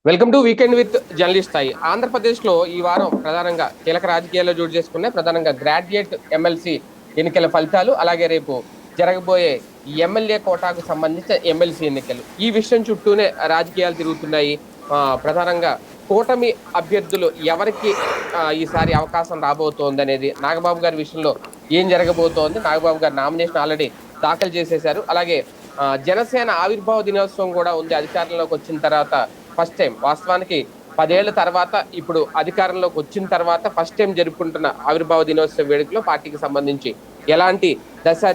Welcome to weekend with journalist స్థాయి. ఆంధ్రప్రదేశ్లో ఈ వారం ప్రధానంగా కీలక రాజకీయాల్లో చోటు చేసుకునే ప్రధానంగా గ్రాడ్యుయేట్ ఎమ్మెల్సీ ఎన్నికల ఫలితాలు, అలాగే రేపు జరగబోయే ఎమ్మెల్యే కోటాకు సంబంధించిన ఎమ్మెల్సీ ఎన్నికలు. ఈ విషయం చుట్టూనే రాజకీయాలు తిరుగుతున్నాయి. ప్రధానంగా కూటమి అభ్యర్థులు ఎవరికి ఈసారి అవకాశం రాబోతోంది అనేది, నాగబాబు గారి విషయంలో ఏం జరగబోతోంది, నాగబాబు గారు నామినేషన్ ఆల్రెడీ దాఖలు చేసేశారు. అలాగే జనసేన ఆవిర్భావ దినోత్సవం కూడా ఉంది అధికారంలోకి వచ్చిన తర్వాత. ఫస్ట్ టైం, వాస్తవానికి 10 ఏళ్ల తర్వాత ఇప్పుడు అధికారంలోకి వచ్చిన తర్వాత ఫస్ట్ టైం జరుపుకుంటున్న ఆవిర్భావ దినోత్సవ వేడుకలో పార్టీకి సంబంధించి ఎలాంటి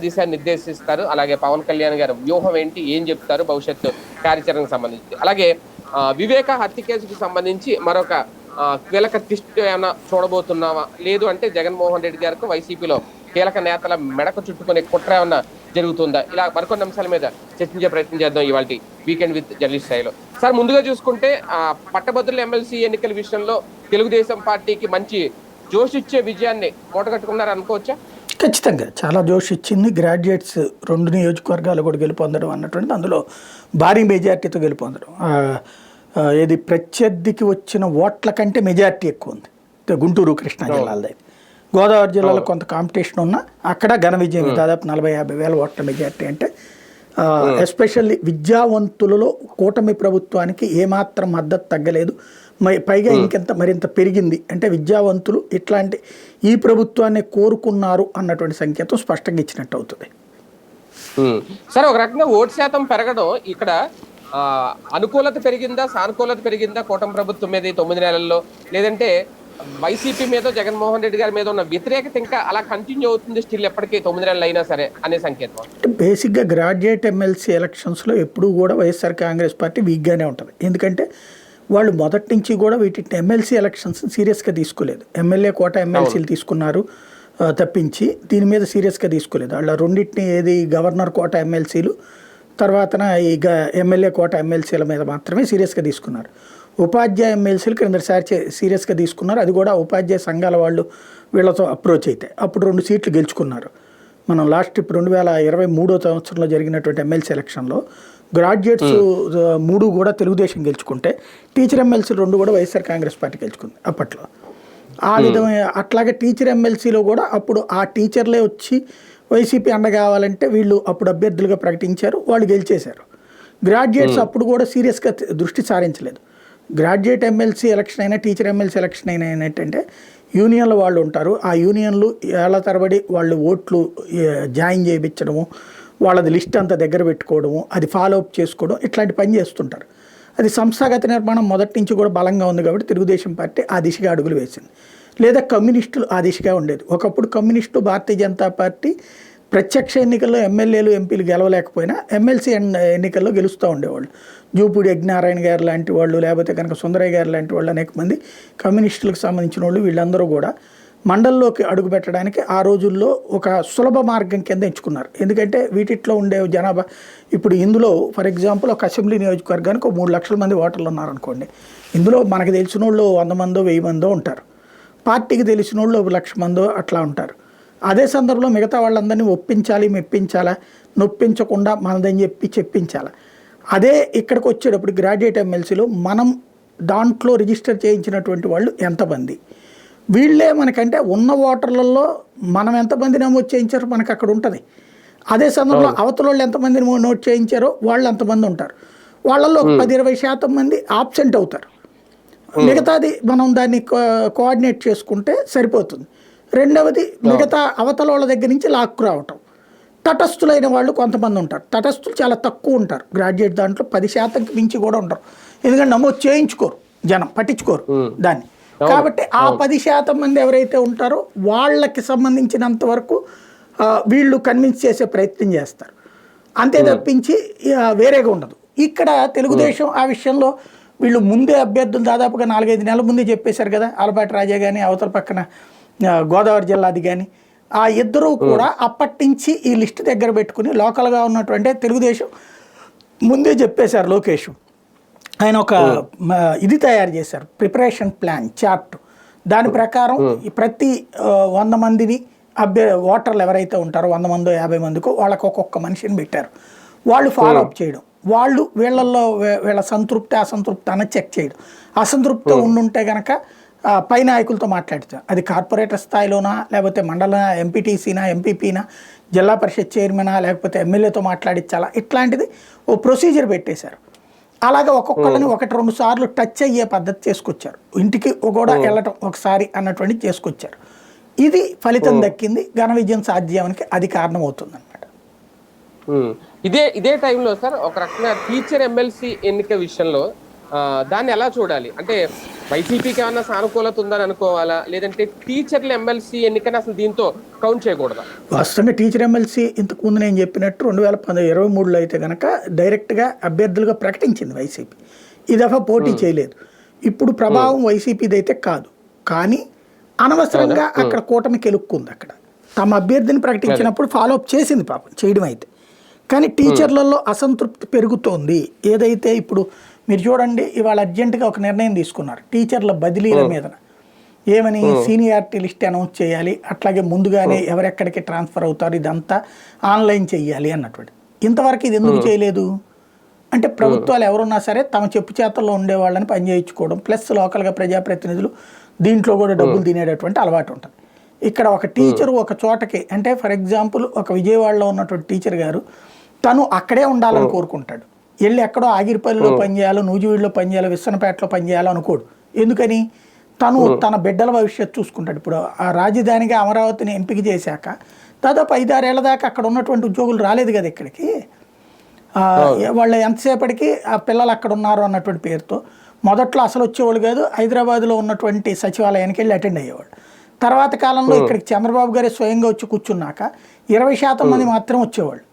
దిశ నిర్దేశిస్తారు, అలాగే పవన్ కళ్యాణ్ గారు వ్యూహం ఏంటి, ఏం చెప్తారు భవిష్యత్తు కార్యాచరణకు సంబంధించి, అలాగే వివేక హత్య కేసుకు సంబంధించి మరొక కీలక ట్విస్ట్ ఏమైనా చూడబోతున్నావా, లేదు అంటే జగన్మోహన్ రెడ్డి గారికి వైసీపీలో కీలక నేతల మెడకు చుట్టుకునే కుట్ర ఏమన్నా జరుగుతుందా, ఇలా మరికొన్ని అంశాల మీద చర్చించే ప్రయత్నం చేద్దాం ఇవాళ వీకెండ్ విత్ జర్నలిస్ట్ స్థాయిలో. సార్, ముందుగా చూసుకుంటే పట్టభద్రుల ఎమ్మెల్సీ ఎన్నికల విషయంలో తెలుగుదేశం పార్టీకి మంచి జోష్ ఇచ్చే విజయాన్ని మూటగట్టుకున్నారు అనుకోవచ్చా? ఖచ్చితంగా చాలా జోష్ ఇచ్చింది. గ్రాడ్యుయేట్స్ 2 నియోజకవర్గాలు కూడా గెలుపొందడం అన్నటువంటిది, అందులో భారీ మెజార్టీతో గెలుపొందడం. ఏది ప్రత్యర్థికి వచ్చిన ఓట్ల కంటే మెజార్టీ ఎక్కువ ఉంది గుంటూరు కృష్ణా జిల్లాలో. గోదావరి జిల్లాలో కొంత కాంపిటీషన్ ఉన్నా అక్కడ ఘన విజయం, దాదాపు 40-50 వేల ఓట్ల మెజార్టీ. అంటే ఎస్పెషల్లీ విద్యావంతులలో కూటమి ప్రభుత్వానికి ఏమాత్రం మద్దతు తగ్గలేదు, పైగా ఇంకెంత మరింత పెరిగింది. అంటే విద్యావంతులు ఇట్లాంటి ఈ ప్రభుత్వాన్ని కోరుకున్నారు అన్నటువంటి సంకేతం స్పష్టంగా ఇచ్చినట్టు అవుతుంది. సరే, ఒక రకంగా ఓటు శాతం పెరగడం ఇక్కడ అనుకూలత పెరిగిందా, సానుకూలత పెరిగిందా కూటమి ప్రభుత్వం మీద 9 నెలల్లో, లేదంటే వైసీపీ మీద జగన్మోహన్ రెడ్డి గారి మీద ఉన్న వ్యతిరేకత ఇంకా అలా కంటిన్యూ అవుతుంది స్టిల్ ఎప్పటికీ 9 నెలలు అయినా సరే అనే సంకేతం? బేసిక్గా గ్రాడ్యుయేట్ ఎమ్మెల్సీ ఎలక్షన్స్లో ఎప్పుడూ కూడా వైఎస్ఆర్ కాంగ్రెస్ పార్టీ వీక్గానే ఉంటుంది. ఎందుకంటే వాళ్ళు మొదటి నుంచి కూడా వీటి ఎమ్మెల్సీ ఎలక్షన్స్ సీరియస్గా తీసుకోలేదు. ఎమ్మెల్యే కోట ఎమ్మెల్సీలు తీసుకున్నారు తప్పించి దీని మీద సీరియస్గా తీసుకోలేదు. వాళ్ళ రెండింటిని, ఏది గవర్నర్ కోట ఎమ్మెల్సీలు, తర్వాత ఈ ఎమ్మెల్యే కోట ఎమ్మెల్సీల మీద మాత్రమే సీరియస్గా తీసుకున్నారు. ఉపాధ్యాయ ఎమ్మెల్సీలు క్రిందసారి సీరియస్గా తీసుకున్నారు. అది కూడా ఉపాధ్యాయ సంఘాల వాళ్ళు వీళ్ళతో అప్రోచ్ అయితే అప్పుడు 2 సీట్లు గెలుచుకున్నారు. మనం లాస్ట్ 2023 సంవత్సరంలో జరిగినటువంటి ఎమ్మెల్సీ ఎలక్షన్లో గ్రాడ్యుయేట్స్ 3 కూడా తెలుగుదేశం గెలుచుకుంటే టీచర్ ఎమ్మెల్సీలు 2 కూడా వైఎస్ఆర్ కాంగ్రెస్ పార్టీ గెలుచుకుంది అప్పట్లో. ఆ విధమైన అట్లాగే టీచర్ ఎమ్మెల్సీలో కూడా అప్పుడు ఆ టీచర్లే వచ్చి వైసీపీ అండ కావాలంటే వీళ్ళు అప్పుడు అభ్యర్థులుగా ప్రకటించారు, వాళ్ళు గెలిచేశారు. గ్రాడ్యుయేట్స్ అప్పుడు కూడా సీరియస్గా దృష్టి సారించలేదు. గ్రాడ్యుయేట్ ఎమ్మెల్సీ ఎలక్షన్ అయినా టీచర్ ఎమ్మెల్సీ ఎలక్షన్ అయినా ఏంటంటే యూనియన్ల వాళ్ళు ఉంటారు, ఆ యూనియన్లు ఏళ్ల తరబడి వాళ్ళు ఓట్లు జాయిన్ చేయించడము, వాళ్ళది లిస్ట్ అంతా దగ్గర పెట్టుకోవడము, అది ఫాలో అప్ చేసుకోవడం, ఇట్లాంటి పని చేస్తుంటారు. అది సంస్థాగత నిర్మాణం మొదటి నుంచి కూడా బలంగా ఉంది కాబట్టి తెలుగుదేశం పార్టీ ఆ దిశగా అడుగులు వేసింది. లేదా కమ్యూనిస్టులు ఆ దిశగా ఉండేది. ఒకప్పుడు కమ్యూనిస్టు, భారతీయ జనతా పార్టీ ప్రత్యక్ష ఎన్నికల్లో ఎమ్మెల్యేలు ఎంపీలు గెలవలేకపోయినా ఎమ్మెల్సీ ఎన్నికల్లో గెలుస్తూ ఉండేవాళ్ళు. జూపూడి యజ్ఞనారాయణ గారు లాంటి వాళ్ళు, లేకపోతే కనుక సుందరయ్య గారు లాంటి వాళ్ళు, అనేక మంది కమ్యూనిస్టులకు సంబంధించిన వాళ్ళు, వీళ్ళందరూ కూడా మండలంలోకి అడుగు పెట్టడానికి ఆ రోజుల్లో ఒక సులభ మార్గం కింద ఎంచుకున్నారు. ఎందుకంటే వీటిట్లో ఉండే జనాభా, ఇప్పుడు ఇందులో ఫర్ ఎగ్జాంపుల్ ఒక అసెంబ్లీ నియోజకవర్గానికి 3 లక్షల మంది ఓటర్లు ఉన్నారనుకోండి. ఇందులో మనకు తెలిసిన వాళ్ళు 100 మందో 1000 మందో ఉంటారు, పార్టీకి తెలిసిన వాళ్ళు 1 లక్ష మందో అట్లా ఉంటారు. అదే సందర్భంలో మిగతా వాళ్ళందరినీ ఒప్పించాలి, మెప్పించాలా, నొప్పించకుండా మనదని చెప్పించాలా. అదే ఇక్కడికి వచ్చేటప్పుడు గ్రాడ్యుయేట్ ఎమ్మెల్సీలో మనం దాంట్లో రిజిస్టర్ చేయించినటువంటి వాళ్ళు ఎంతమంది, వీళ్ళే మనకంటే ఉన్న ఓటర్లలో మనం ఎంతమంది నమోదు చేయించారో మనకు అక్కడ ఉంటుంది. అదే సందర్భంలో అవతల వాళ్ళు ఎంతమందిని నోట్ చేయించారో వాళ్ళు ఎంతమంది ఉంటారు. వాళ్ళల్లో 10-20% మంది ఆబ్సెంట్ అవుతారు. మిగతాది మనం దాన్ని కోఆర్డినేట్ చేసుకుంటే సరిపోతుంది. రెండవది, మిగతా అవతల వాళ్ళ దగ్గర నుంచి లాక్కు రావటం. తటస్థులైన వాళ్ళు కొంతమంది ఉంటారు. తటస్థులు చాలా తక్కువ ఉంటారు గ్రాడ్యుయేట్ దాంట్లో, 10%కి మించి కూడా ఉంటారు. ఎందుకంటే నమోదు చేయించుకోరు, జనం పట్టించుకోరు దాన్ని. కాబట్టి ఆ 10% మంది ఎవరైతే ఉంటారో వాళ్ళకి సంబంధించినంత వరకు వీళ్ళు కన్విన్స్ చేసే ప్రయత్నం చేస్తారు. అంతే తప్పించి వేరేగా ఉండదు. ఇక్కడ తెలుగుదేశం ఆ విషయంలో వీళ్ళు ముందే అభ్యర్థులు దాదాపుగా 4-5 నెలల ముందే చెప్పేశారు కదా. ఆలపాటి రాజా కానీ, అవతల పక్కన గోదావరి జిల్లాది కానీ, ఆ ఇద్దరూ కూడా అప్పటి నుంచి ఈ లిస్ట్ దగ్గర పెట్టుకుని లోకల్గా ఉన్నటువంటి తెలుగుదేశం ముందే చెప్పేశారు. లోకేష్ ఆయన ఒక ఇది తయారు చేశారు, ప్రిపరేషన్ ప్లాన్ చార్ట్. దాని ప్రకారం ప్రతి 100 మందిని ఓటర్లు ఎవరైతే ఉంటారో 100 మందో 50 మందికో వాళ్ళకు ఒక్కొక్క మనిషిని పెట్టారు. వాళ్ళు ఫాలో అప్ చేయడం, వాళ్ళు వీళ్ళల్లో వీళ్ళ సంతృప్తి అసంతృప్తి అన్నది చెక్ చేయడం. అసంతృప్తి ఉండుంటే గనక పై నాయకులతో మాట్లాడతాం. అది కార్పొరేటర్ స్థాయిలోనా, లేకపోతే మండల ఎంపీటీసీనా, ఎంపీపీనా, జిల్లా పరిషత్ చైర్మనా, లేకపోతే ఎమ్మెల్యేతో మాట్లాడించాలా, ఇట్లాంటిది ఓ ప్రొసీజర్ పెట్టేశారు. అలాగే ఒక్కొక్కళ్ళని 1-2 సార్లు టచ్ అయ్యే పద్ధతి చేసుకొచ్చారు. ఇంటికి కూడా వెళ్ళటం ఒకసారి అన్నటువంటిది చేసుకొచ్చారు. ఇది ఫలితం దక్కింది, ఘన విజయం సాధ్యానికి అది కారణం అవుతుంది అనమాట. ఇదే టైంలో సార్ ఒక రకంగా టీచర్ ఎమ్మెల్సీ ఎన్నిక విషయంలో దాన్ని ఎలా చూడాలి? అంటే వైసీపీకి ఏమన్నా సానుకూలత ఉందని అనుకోవాలా, లేదంటే టీచర్ల ఎమ్మెల్సీ ఎన్నికని అసలు దీంతో కౌంట్ చేయకూడదా? వాస్తవంగా టీచర్ ఎమ్మెల్సీ ఇంతకుముందు నేను చెప్పినట్టు 2023లో అయితే కనుక డైరెక్ట్గా అభ్యర్థులుగా ప్రకటించింది వైసీపీ. ఈ దఫా పోటీ చేయలేదు. ఇప్పుడు ప్రభావం వైసీపీది అయితే కాదు, కానీ అనవసరంగా అక్కడ కూటమి కెలుక్కుంది. అక్కడ తమ అభ్యర్థిని ప్రకటించినప్పుడు ఫాలోఅప్ చేసింది పాపం, చేయడం అయితే. కానీ టీచర్లలో అసంతృప్తి పెరుగుతోంది. ఏదైతే ఇప్పుడు మీరు చూడండి, ఇవాళ అర్జెంటుగా ఒక నిర్ణయం తీసుకున్నారు టీచర్ల బదిలీల మీద. ఏమని, సీనియారిటీ లిస్ట్ అనౌన్స్ చేయాలి, అట్లాగే ముందుగానే ఎవరెక్కడికి ట్రాన్స్ఫర్ అవుతారు ఇదంతా ఆన్లైన్ చెయ్యాలి అన్నటువంటి. ఇంతవరకు ఇది ఎందుకు చేయలేదు అంటే, ప్రభుత్వాలు ఎవరున్నా సరే తమ చెప్పు చేతల్లో ఉండేవాళ్ళని పనిచేయించుకోవడం, ప్లస్ లోకల్గా ప్రజాప్రతినిధులు దీంట్లో కూడా డబ్బులు తినేటటువంటి అలవాటు ఉంటుంది. ఇక్కడ ఒక టీచరు ఒక చోటకి, అంటే ఫర్ ఎగ్జాంపుల్ ఒక విజయవాడలో ఉన్నటువంటి టీచర్ గారు తను అక్కడే ఉండాలని కోరుకుంటాడు. వెళ్ళి ఎక్కడో ఆగిరిపల్లిలో పనిచేయాలో, నూజివీడులో పనిచేయాలో, విస్సనపేటలో పనిచేయాలో అనుకోడు. ఎందుకని? తను తన బిడ్డల భవిష్యత్తు చూసుకుంటాడు. ఇప్పుడు ఆ రాజధానిగా అమరావతిని ఎంపిక చేశాక దాదాపు 5-6 ఏళ్ల దాకా అక్కడ ఉన్నటువంటి ఉద్యోగులు రాలేదు కదా ఇక్కడికి. వాళ్ళు ఎంతసేపటికి ఆ పిల్లలు అక్కడ ఉన్నారు అన్నటువంటి పేరుతో మొదట్లో అసలు వచ్చేవాళ్ళు కాదు. హైదరాబాద్లో ఉన్నటువంటి సచివాలయానికి వెళ్ళి అటెండ్ అయ్యేవాళ్ళు. తర్వాత కాలంలో ఇక్కడికి చంద్రబాబు గారే స్వయంగా వచ్చి కూర్చున్నాక 20% మంది మాత్రం వచ్చేవాళ్ళు.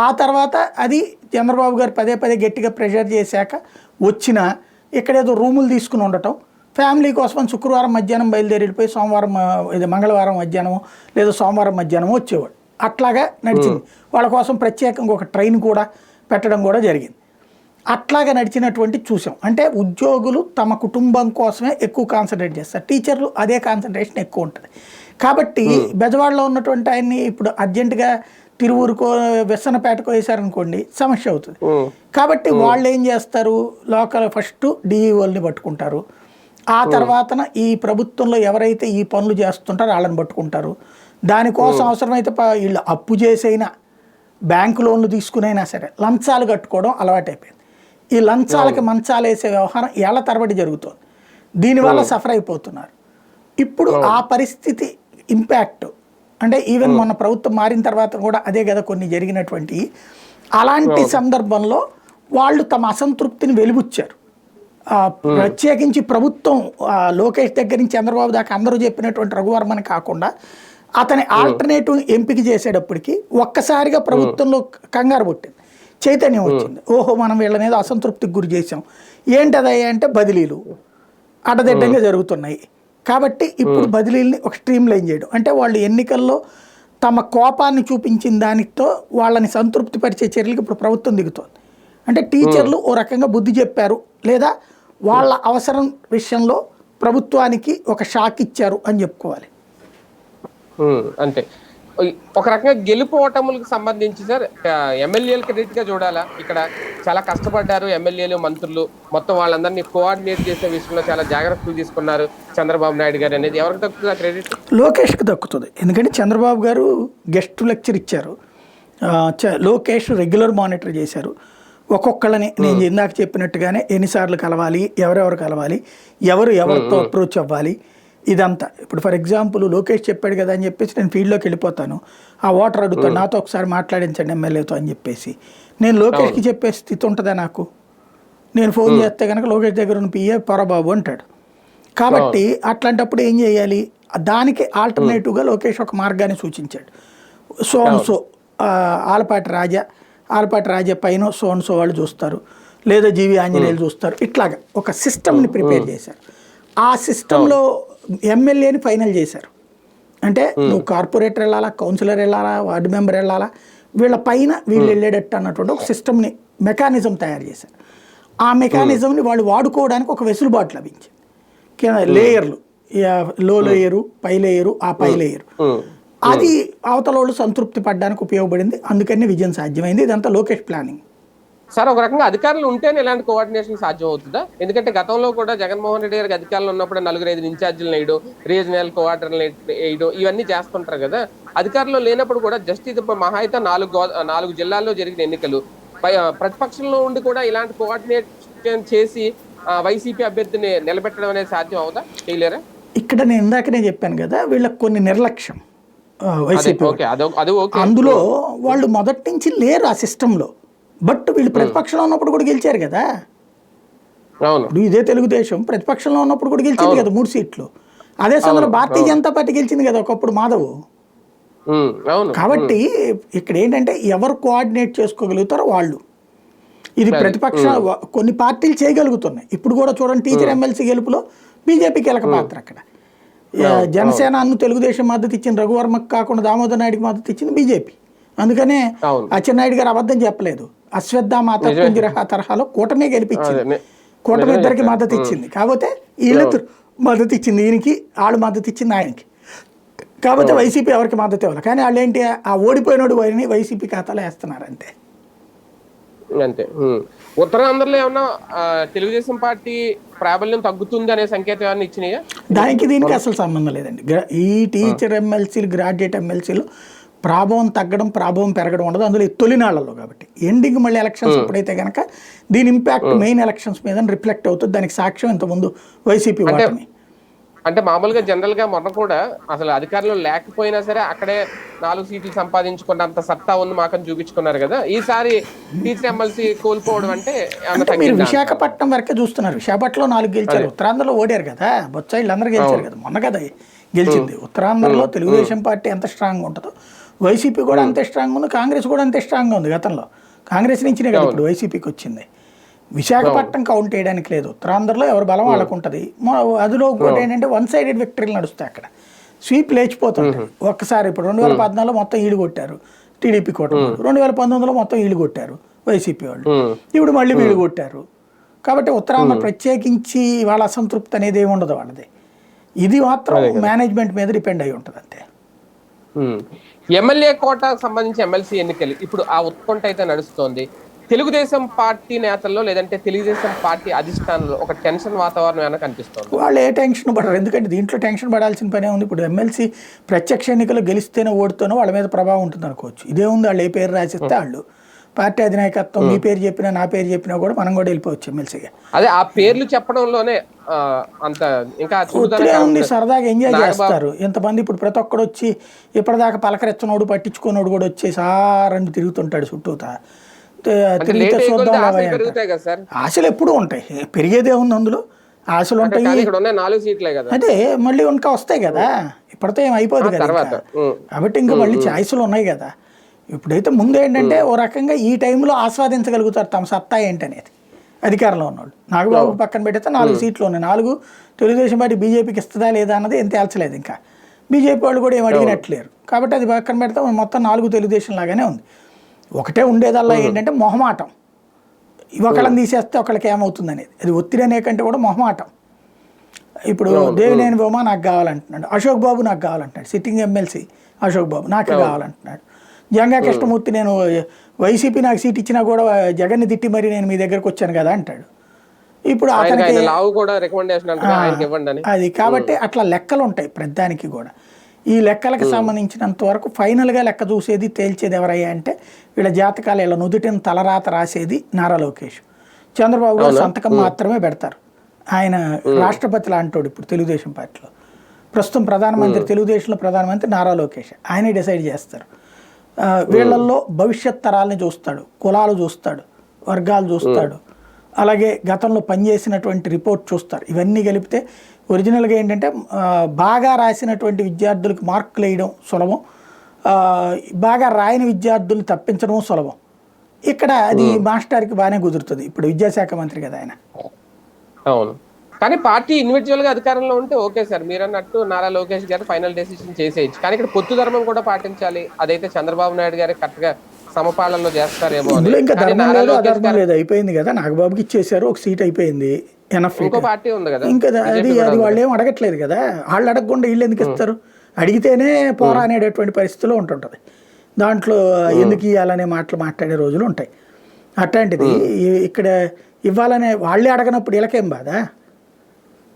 ఆ తర్వాత అది చంద్రబాబు గారు పదే గట్టిగా ప్రెషర్ చేశాక వచ్చిన ఇక్కడేదో రూములు తీసుకుని ఉండటం, ఫ్యామిలీ కోసం శుక్రవారం మధ్యాహ్నం బయలుదేరి వెళ్ళిపోయి సోమవారం ఇది మంగళవారం మధ్యాహ్నమో లేదా సోమవారం మధ్యాహ్నమో వచ్చేవాడు. అట్లాగా నడిచింది. వాళ్ళ కోసం ప్రత్యేకంగా ఒక ట్రైన్ కూడా పెట్టడం కూడా జరిగింది. అట్లాగా నడిచినటువంటి చూసాం. అంటే ఉద్యోగులు తమ కుటుంబం కోసమే ఎక్కువ కాన్సన్ట్రేట్ చేస్తారు, టీచర్లు అదే కాన్సన్ట్రేషన్ ఎక్కువ ఉంటుంది. కాబట్టి బెజవాడలో ఉన్నటువంటి ఆయన్ని ఇప్పుడు అర్జెంటుగా తిరువురుకో విస్సనపేటకో వేశారనుకోండి సమస్య అవుతుంది. కాబట్టి వాళ్ళు ఏం చేస్తారు, లోకల్ ఫస్ట్ డిఈఓల్ని పట్టుకుంటారు. ఆ తర్వాతన ఈ ప్రభుత్వంలో ఎవరైతే ఈ పనులు చేస్తుంటారో వాళ్ళని పట్టుకుంటారు. దానికోసం అవసరమైతే వీళ్ళు అప్పు చేసైనా, బ్యాంకు లోన్లు తీసుకునైనా సరే లంచాలు కట్టుకోవడం అలవాటైపోయింది. ఈ లంచాలకి మంచాలు వేసే వ్యవహారం ఏళ్ల తరబడి జరుగుతుంది. దీనివల్ల సఫర్ అయిపోతున్నారు. ఇప్పుడు ఆ పరిస్థితి ఇంపాక్ట్ అంటే ఈవెన్ మొన్న ప్రభుత్వం మారిన తర్వాత కూడా అదే కదా కొన్ని జరిగినటువంటి. అలాంటి సందర్భంలో వాళ్ళు తమ అసంతృప్తిని వెలిబుచ్చారు. ప్రత్యేకించి ప్రభుత్వం లోకేష్ దగ్గర నుంచి చంద్రబాబు దాకా అందరూ చెప్పినటువంటి రఘువర్మని కాకుండా అతని ఆల్టర్నేటివ్ ఎంపిక చేసేటప్పటికి ఒక్కసారిగా ప్రభుత్వంలో కంగారు పుట్టింది, చైతన్యం వచ్చింది. ఓహో, మనం వీళ్ళనేది అసంతృప్తికి గురి చేసాం. ఏంటదయ్యా అంటే బదిలీలు అడ్డదిడ్డంగా జరుగుతున్నాయి. కాబట్టి ఇప్పుడు బదిలీల్ని ఒక స్ట్రీమ్ లైన్ చేయడం, అంటే వాళ్ళు ఎన్నికల్లో తమ కోపాన్ని చూపించిన దానితో వాళ్ళని సంతృప్తి పరిచే చర్యలకు ఇప్పుడు ప్రభుత్వం దిగుతోంది. అంటే టీచర్లు ఓ రకంగా బుద్ధి చెప్పారు, లేదా వాళ్ళ అవసరం విషయంలో ప్రభుత్వానికి ఒక షాక్ ఇచ్చారు అని చెప్పుకోవాలి. అంటే ఒక రకంగా గెలుపు ఓటములకు సంబంధించి సార్ ఎమ్మెల్యేలు క్రెడిట్ గా చూడాలా? ఇక్కడ చాలా కష్టపడ్డారు ఎమ్మెల్యేలు, మంత్రులు, మొత్తం వాళ్ళందరినీ కోఆర్డినేట్ చేసే విషయంలో చాలా జాగ్రత్తలు తీసుకున్నారు చంద్రబాబు నాయుడు గారు అనేది ఎవరికి దక్కుతుంది ఆ క్రెడిట్? లోకేష్కి దక్కుతుంది. ఎందుకంటే చంద్రబాబు గారు గెస్ట్ లెక్చర్ ఇచ్చారు, లోకేష్ రెగ్యులర్ మానిటర్ చేశారు. ఒక్కొక్కళ్ళని నేను ఇందాక చెప్పినట్టుగానే ఎన్నిసార్లు కలవాలి, ఎవరెవరు కలవాలి, ఎవరితో అప్రోచ్ అవ్వాలి, ఇదంతా. ఇప్పుడు ఫర్ ఎగ్జాంపుల్ లోకేష్ చెప్పాడు కదా అని చెప్పేసి నేను ఫీల్డ్లోకి వెళ్ళిపోతాను, ఆ ఓటర్ అడుగుతాను నాతో ఒకసారి మాట్లాడించండి ఎమ్మెల్యేతో అని చెప్పేసి నేను లోకేష్కి చెప్పే స్థితి ఉంటుందా నాకు? నేను ఫోన్ చేస్తే కనుక లోకేష్ దగ్గర ఉన్న పిఏ పొరబాబు అంటాడు. కాబట్టి అట్లాంటప్పుడు ఏం చేయాలి? దానికి ఆల్టర్నేటివ్గా లోకేష్ ఒక మార్గాన్ని సూచించాడు. సో ఆలపాటి రాజా పైన సో వాళ్ళు చూస్తారు, లేదా జీవి ఆంజనేయులు చూస్తారు. ఇట్లాగా ఒక సిస్టమ్ని ప్రిపేర్ చేశారు. ఆ సిస్టంలో ఎమ్మెల్యేని ఫైనల్ చేశారు. అంటే నువ్వు కార్పొరేటర్ వెళ్ళాలా, కౌన్సిలర్ వెళ్ళాలా, వార్డు మెంబర్ వెళ్ళాలా, వీళ్ళ పైన వీళ్ళు వెళ్ళేటట్టు అన్నటువంటి ఒక సిస్టమ్ని, మెకానిజం తయారు చేశారు. ఆ మెకానిజంని వాళ్ళు వాడుకోవడానికి ఒక వెసులుబాటు లభించింది. లేయర్లు, లో లేయరు, పై లేయరు, ఆ పై లేయరు, అది అవతల వాళ్ళు సంతృప్తి పడడానికి ఉపయోగపడింది. అందుకని విజయం సాధ్యమైంది. ఇదంతా లోకేష్ ప్లానింగ్. సార్ ఒక రకంగా అధికారులు ఉంటేనే ఇలాంటి కోఆర్డినేషన్ సాధ్యం అవుతుందా? ఎందుకంటే గతంలో కూడా జగన్మోహన్ రెడ్డి గారికి అధికారులు ఉన్నప్పుడు 4-5 ఇన్ఛార్జీలు వేయడం, రీజనల్ కోఆర్డినేటర్లు వేయడం ఇవన్నీ చేస్తుంటారు కదా. అధికారులు లేనప్పుడు కూడా జస్ట్ ఇది మహా అయితే 4 జిల్లాల్లో జరిగిన ఎన్నికలు ప్రతిపక్షంలో ఉండి కూడా ఇలాంటి కోఆర్డినేషన్ చేసి వైసీపీ అభ్యర్థిని నిలబెట్టడం అనేది సాధ్యం అవుదా? చేయలేరా? ఇక్కడ నేను ఇందాకనే చెప్పాను కదా, వీళ్ళకి కొన్ని నిర్లక్ష్యం వైసీపీ. ఓకే. అందులో వాళ్ళు మొదటి నుంచి లేరు ఆ సిస్టంలో. బట్ వీళ్ళు ప్రతిపక్షంలో ఉన్నప్పుడు కూడా గెలిచారు కదా. అవును. ఇప్పుడు ఇదే తెలుగుదేశం ప్రతిపక్షంలో ఉన్నప్పుడు కూడా గెలిచింది కదా 3 సీట్లు. అదే సమయంలో భారతీయ జనతా పార్టీ గెలిచింది కదా ఒకప్పుడు మాధవ్. కాబట్టి ఇక్కడ ఏంటంటే ఎవరు కోఆర్డినేట్ చేసుకోగలుగుతారో వాళ్ళు. ఇది ప్రతిపక్ష కొన్ని పార్టీలు చేయగలుగుతున్నాయి. ఇప్పుడు కూడా చూడండి, టీచర్ ఎమ్మెల్సీ గెలుపులో బీజేపీ కీలక పాత్ర. అక్కడ జనసేనను తెలుగుదేశం మద్దతు ఇచ్చిన రఘువర్మకు కాకుండా దామోదర్ నాయుడికి మద్దతు ఇచ్చింది బీజేపీ. అందుకనే అచ్చెన్నాయుడు గారు అబద్ధం చెప్పలేదు. అశ్వత్థామ అతపుంజరహ తరహాలో కూటమి గెలిపించింది. కూటమి ఇద్దరికి మద్దతు ఇచ్చింది. కాకపోతే వీళ్ళకు మద్దతు ఇచ్చింది ఈయనకి, వాళ్ళు మద్దతు ఇచ్చింది ఆయనకి. కాకపోతే వైసీపీ ఎవరికి మద్దతు ఇవ్వాలి. కానీ వాళ్ళు ఏంటి, ఆ ఓడిపోయినోడు వారిని వైసీపీ ఖాతాలో వేస్తున్నారు అంతే. అంతే. ఉత్తరాంధ్రలో ఏమన్నా తెలుగుదేశం పార్టీ ప్రాబల్యం తగ్గుతుంది అనే సంకేతం ఏమన్నా ఇచ్చినాయా? దానికి దీనికి అసలు సంబంధం లేదండి. ఈ టీచర్ ఎమ్మెల్సీలు, గ్రాడ్యుయేట్ ఎమ్మెల్సీలు ప్రాభవం తగ్గడం, ప్రాభవం పెరగడం ఉండదు. అందులో తొలినాళ్లలో కాబట్టి ఎండింగ్ మళ్ళీ ఎలక్షన్స్ ఎప్పుడైతే కనుక దీని ఇంపాక్ట్ మెయిన్ ఎలక్షన్స్ మీద రిఫ్లెక్ట్ అవుతుంది. దానికి సాక్ష్యం ఇంతకుముందు వైసీపీ ఓటమి. అంటే మామూలుగా జనరల్ గా మొన్న కూడా అసలు అధికారులు లేకపోయినా సరే అక్కడే 4 సీట్లు సంపాదించుకున్నంత సత్తా ఉంది మాకని చూపించుకున్నారు కదా. ఈసారి టీచర్ ఎమ్మెల్సీ కోల్పోవడం అంటే మీరు విశాఖపట్నం వరకే చూస్తున్నారు. విశాఖపట్నంలో 4 గెలిచారు, ఉత్తరాంధ్రలో ఓడారు కదా. బొత్స వీళ్ళందరూ గెలిచారు కదా, మొన్న కదా గెలిచింది. ఉత్తరాంధ్రలో తెలుగుదేశం పార్టీ ఎంత స్ట్రాంగ్ ఉంటుందో వైసీపీ కూడా అంతే స్ట్రాంగ్ ఉంది, కాంగ్రెస్ కూడా అంతే స్ట్రాంగ్గా ఉంది. గతంలో కాంగ్రెస్ నుంచినే కదా ఇప్పుడు వైసీపీకి వచ్చింది. విశాఖపట్నం కౌంట్ చేయడానికి లేదు. ఉత్తరాంధ్రలో ఎవరు బలం వాళ్ళకు ఉంటుంది. అదిలో ఇంకోటి ఏంటంటే 1 సైడెడ్ విక్టరీలు నడుస్తాయి. అక్కడ స్వీప్ లేచిపోతుంది ఒక్కసారి. ఇప్పుడు 2014లో మొత్తం ఈడు కొట్టారు టీడీపీ కూటమి, 2019లో మొత్తం ఈడు కొట్టారు వైసీపీ వాళ్ళు, ఇప్పుడు మళ్ళీ వీళ్ళు కొట్టారు. కాబట్టి ఉత్తరాంధ్ర ప్రత్యేకించి వాళ్ళ అసంతృప్తి అనేది ఏమి ఉండదు వాళ్ళది. ఇది మాత్రం మేనేజ్మెంట్ మీద డిపెండ్ అయి ఉంటుంది అంతే. ఎమ్మెల్యే కోటాకు సంబంధించి ఎమ్మెల్సీ ఎన్నికలు ఇప్పుడు ఆ ఉత్కంఠ అయితే నడుస్తోంది. తెలుగుదేశం పార్టీ నేతల్లో లేదంటే తెలుగుదేశం పార్టీ అధిష్టానంలో ఒక టెన్షన్ వాతావరణం ఏమైనా కనిపిస్తుంది? వాళ్ళు ఏ టెన్షన్ పడరు. ఎందుకంటే దీంట్లో టెన్షన్ పడాల్సిన పనే ఉంది. ఇప్పుడు ఎమ్మెల్సీ ప్రత్యక్ష ఎన్నికలు గెలిస్తేనే ఓడితేనో వాళ్ళ మీద ప్రభావం ఉంటుంది అనుకోవచ్చు. ఇదే ఉంది, వాళ్ళు ఏ పేరు రాసిస్తే వాళ్ళు పార్టీ అధినాయకత్వం మీ పేరు చెప్పినా నా పేరు చెప్పినా కూడా మనం కూడా వెళ్ళిపోవచ్చు ఎమ్మెల్సీగా. అదే ఆ పేర్లు చెప్పడంలోనే అంత ఇంకా ఉంది, సరదాగా ఎంజాయ్ చేస్తారు ఎంతమంది. ఇప్పుడు ప్రతి ఒక్కడు వచ్చి ఇప్పటిదాకా పలకరెచ్చనోడు పట్టించుకున్నోడు కూడా వచ్చి సారని తిరుగుతుంటాడు చుట్టూతా. తిరిగితే చూద్దాం. ఆశలు ఎప్పుడూ ఉంటాయి, పెరిగేదే ఉంది అందులో. ఆశలు ఉంటాయి. అదే మళ్ళీ ఇంకా వస్తాయి కదా, ఇప్పటితో ఏం అయిపోదు కదా. కాబట్టి ఇంకా మళ్ళీ ఛాయిస్లు ఉన్నాయి కదా. ఇప్పుడైతే ముందు ఏంటంటే ఓ రకంగా ఈ టైంలో ఆస్వాదించగలుగుతారు తమ సత్తా ఏంటనేది అధికారంలో ఉన్నవాళ్ళు. నాగబాబు పక్కన పెడితే 4 సీట్లు ఉన్నాయి. 4 తెలుగుదేశం పార్టీ బీజేపీకి ఇస్తుందా లేదా అన్నది ఏం తేల్చలేదు. ఇంకా బీజేపీ వాళ్ళు కూడా ఏం అడిగినట్లేరు. కాబట్టి అది పక్కన పెడితే మొత్తం 4 తెలుగుదేశం లాగానే ఉంది. ఒకటే ఉండేదల్లా ఏంటంటే మొహమాటం. ఒకళ్ళని తీసేస్తే ఒకళ్ళకి ఏమవుతుంది అనేది. అది ఒత్తిడి అనే కంటే కూడా మొహమాటం. ఇప్పుడు దేవినేని బొమ్మ నాకు కావాలంటున్నాడు, అశోక్ బాబు నాకు కావాలంటున్నాడు, సిట్టింగ్ ఎమ్మెల్సీ అశోక్ బాబు నాకు కావాలంటున్నాడు. జంగా కృష్ణమూర్తి నేను వైసీపీ నాకు సీట్ ఇచ్చినా కూడా జగన్ని తిట్టి మరి నేను మీ దగ్గరకు వచ్చాను కదా అంటాడు. ఇప్పుడు అతనికి అది కాబట్టి అట్లా లెక్కలు ఉంటాయి ప్రతిదానికి కూడా. ఈ లెక్కలకు సంబంధించినంత వరకు ఫైనల్గా లెక్క చూసేది తేల్చేది ఎవరయ్యా అంటే వీళ్ళ జాతకాలు ఇలా నుదుటిని తలరాత రాసేది నారా లోకేష్. చంద్రబాబు గారు సంతకం మాత్రమే పెడతారు. ఆయన రాష్ట్రపతి లాంటోడు ఇప్పుడు తెలుగుదేశం పార్టీలో. ప్రస్తుతం ప్రధానమంత్రి, తెలుగుదేశంలో ప్రధానమంత్రి నారా లోకేష్, ఆయనే డిసైడ్ చేస్తారు. వీళ్ళల్లో భవిష్యత్ తరాలని చూస్తాడు, కులాలు చూస్తాడు, వర్గాలు చూస్తాడు, అలాగే గతంలో పనిచేసినటువంటి రిపోర్ట్ చూస్తారు. ఇవన్నీ కలిపితే ఒరిజినల్గా ఏంటంటే బాగా రాసినటువంటి విద్యార్థులకు మార్కులు వేయడం సులభం, బాగా రాయని విద్యార్థులు తప్పించడం సులభం. ఇక్కడ అది మాస్టర్కి బాగానే కుదురుతుంది. ఇప్పుడు విద్యాశాఖ మంత్రి కదా ఆయన. అవును, కానీ పార్టీ ఇండివిజువల్ గా అధికారంలో ఉంటే ఓకే సార్, మీరు అన్నట్టు నారా లోకేష్ గారు ఫైనల్ డెసిషన్ చేసేయచ్చు. కానీ ఇక్కడ పొత్తు ధర్మం కూడా పాటించాలి. అదైతే చంద్రబాబు నాయుడు గారు కరెక్ట్ గా సమపాలనలో చేస్తారేమో. ఇంకా ధర్మం లేదు, అధర్మం లేదు, అయిపోయింది కదా. నాగబాబుకి ఇచ్చేసారు, ఒక సీట్ అయిపోయింది. ఇంకో పార్టీ ఉంది కదా, ఇంకా అది వాళ్ళు ఏం అడగట్లేదు కదా. వాళ్ళు అడగకుండా వీళ్ళు ఎందుకు ఇస్తారు? అడిగితేనే పోరా అనేటటువంటి పరిస్థితిలో ఉంటుంటుంది. దాంట్లో ఎందుకు ఇవ్వాలనే మాటలు మాట్లాడే రోజులు ఉంటాయి. అట్లాంటిది ఇక్కడ ఇవ్వాలనే వాళ్ళే అడగనప్పుడు వీళ్ళకేం బాధ,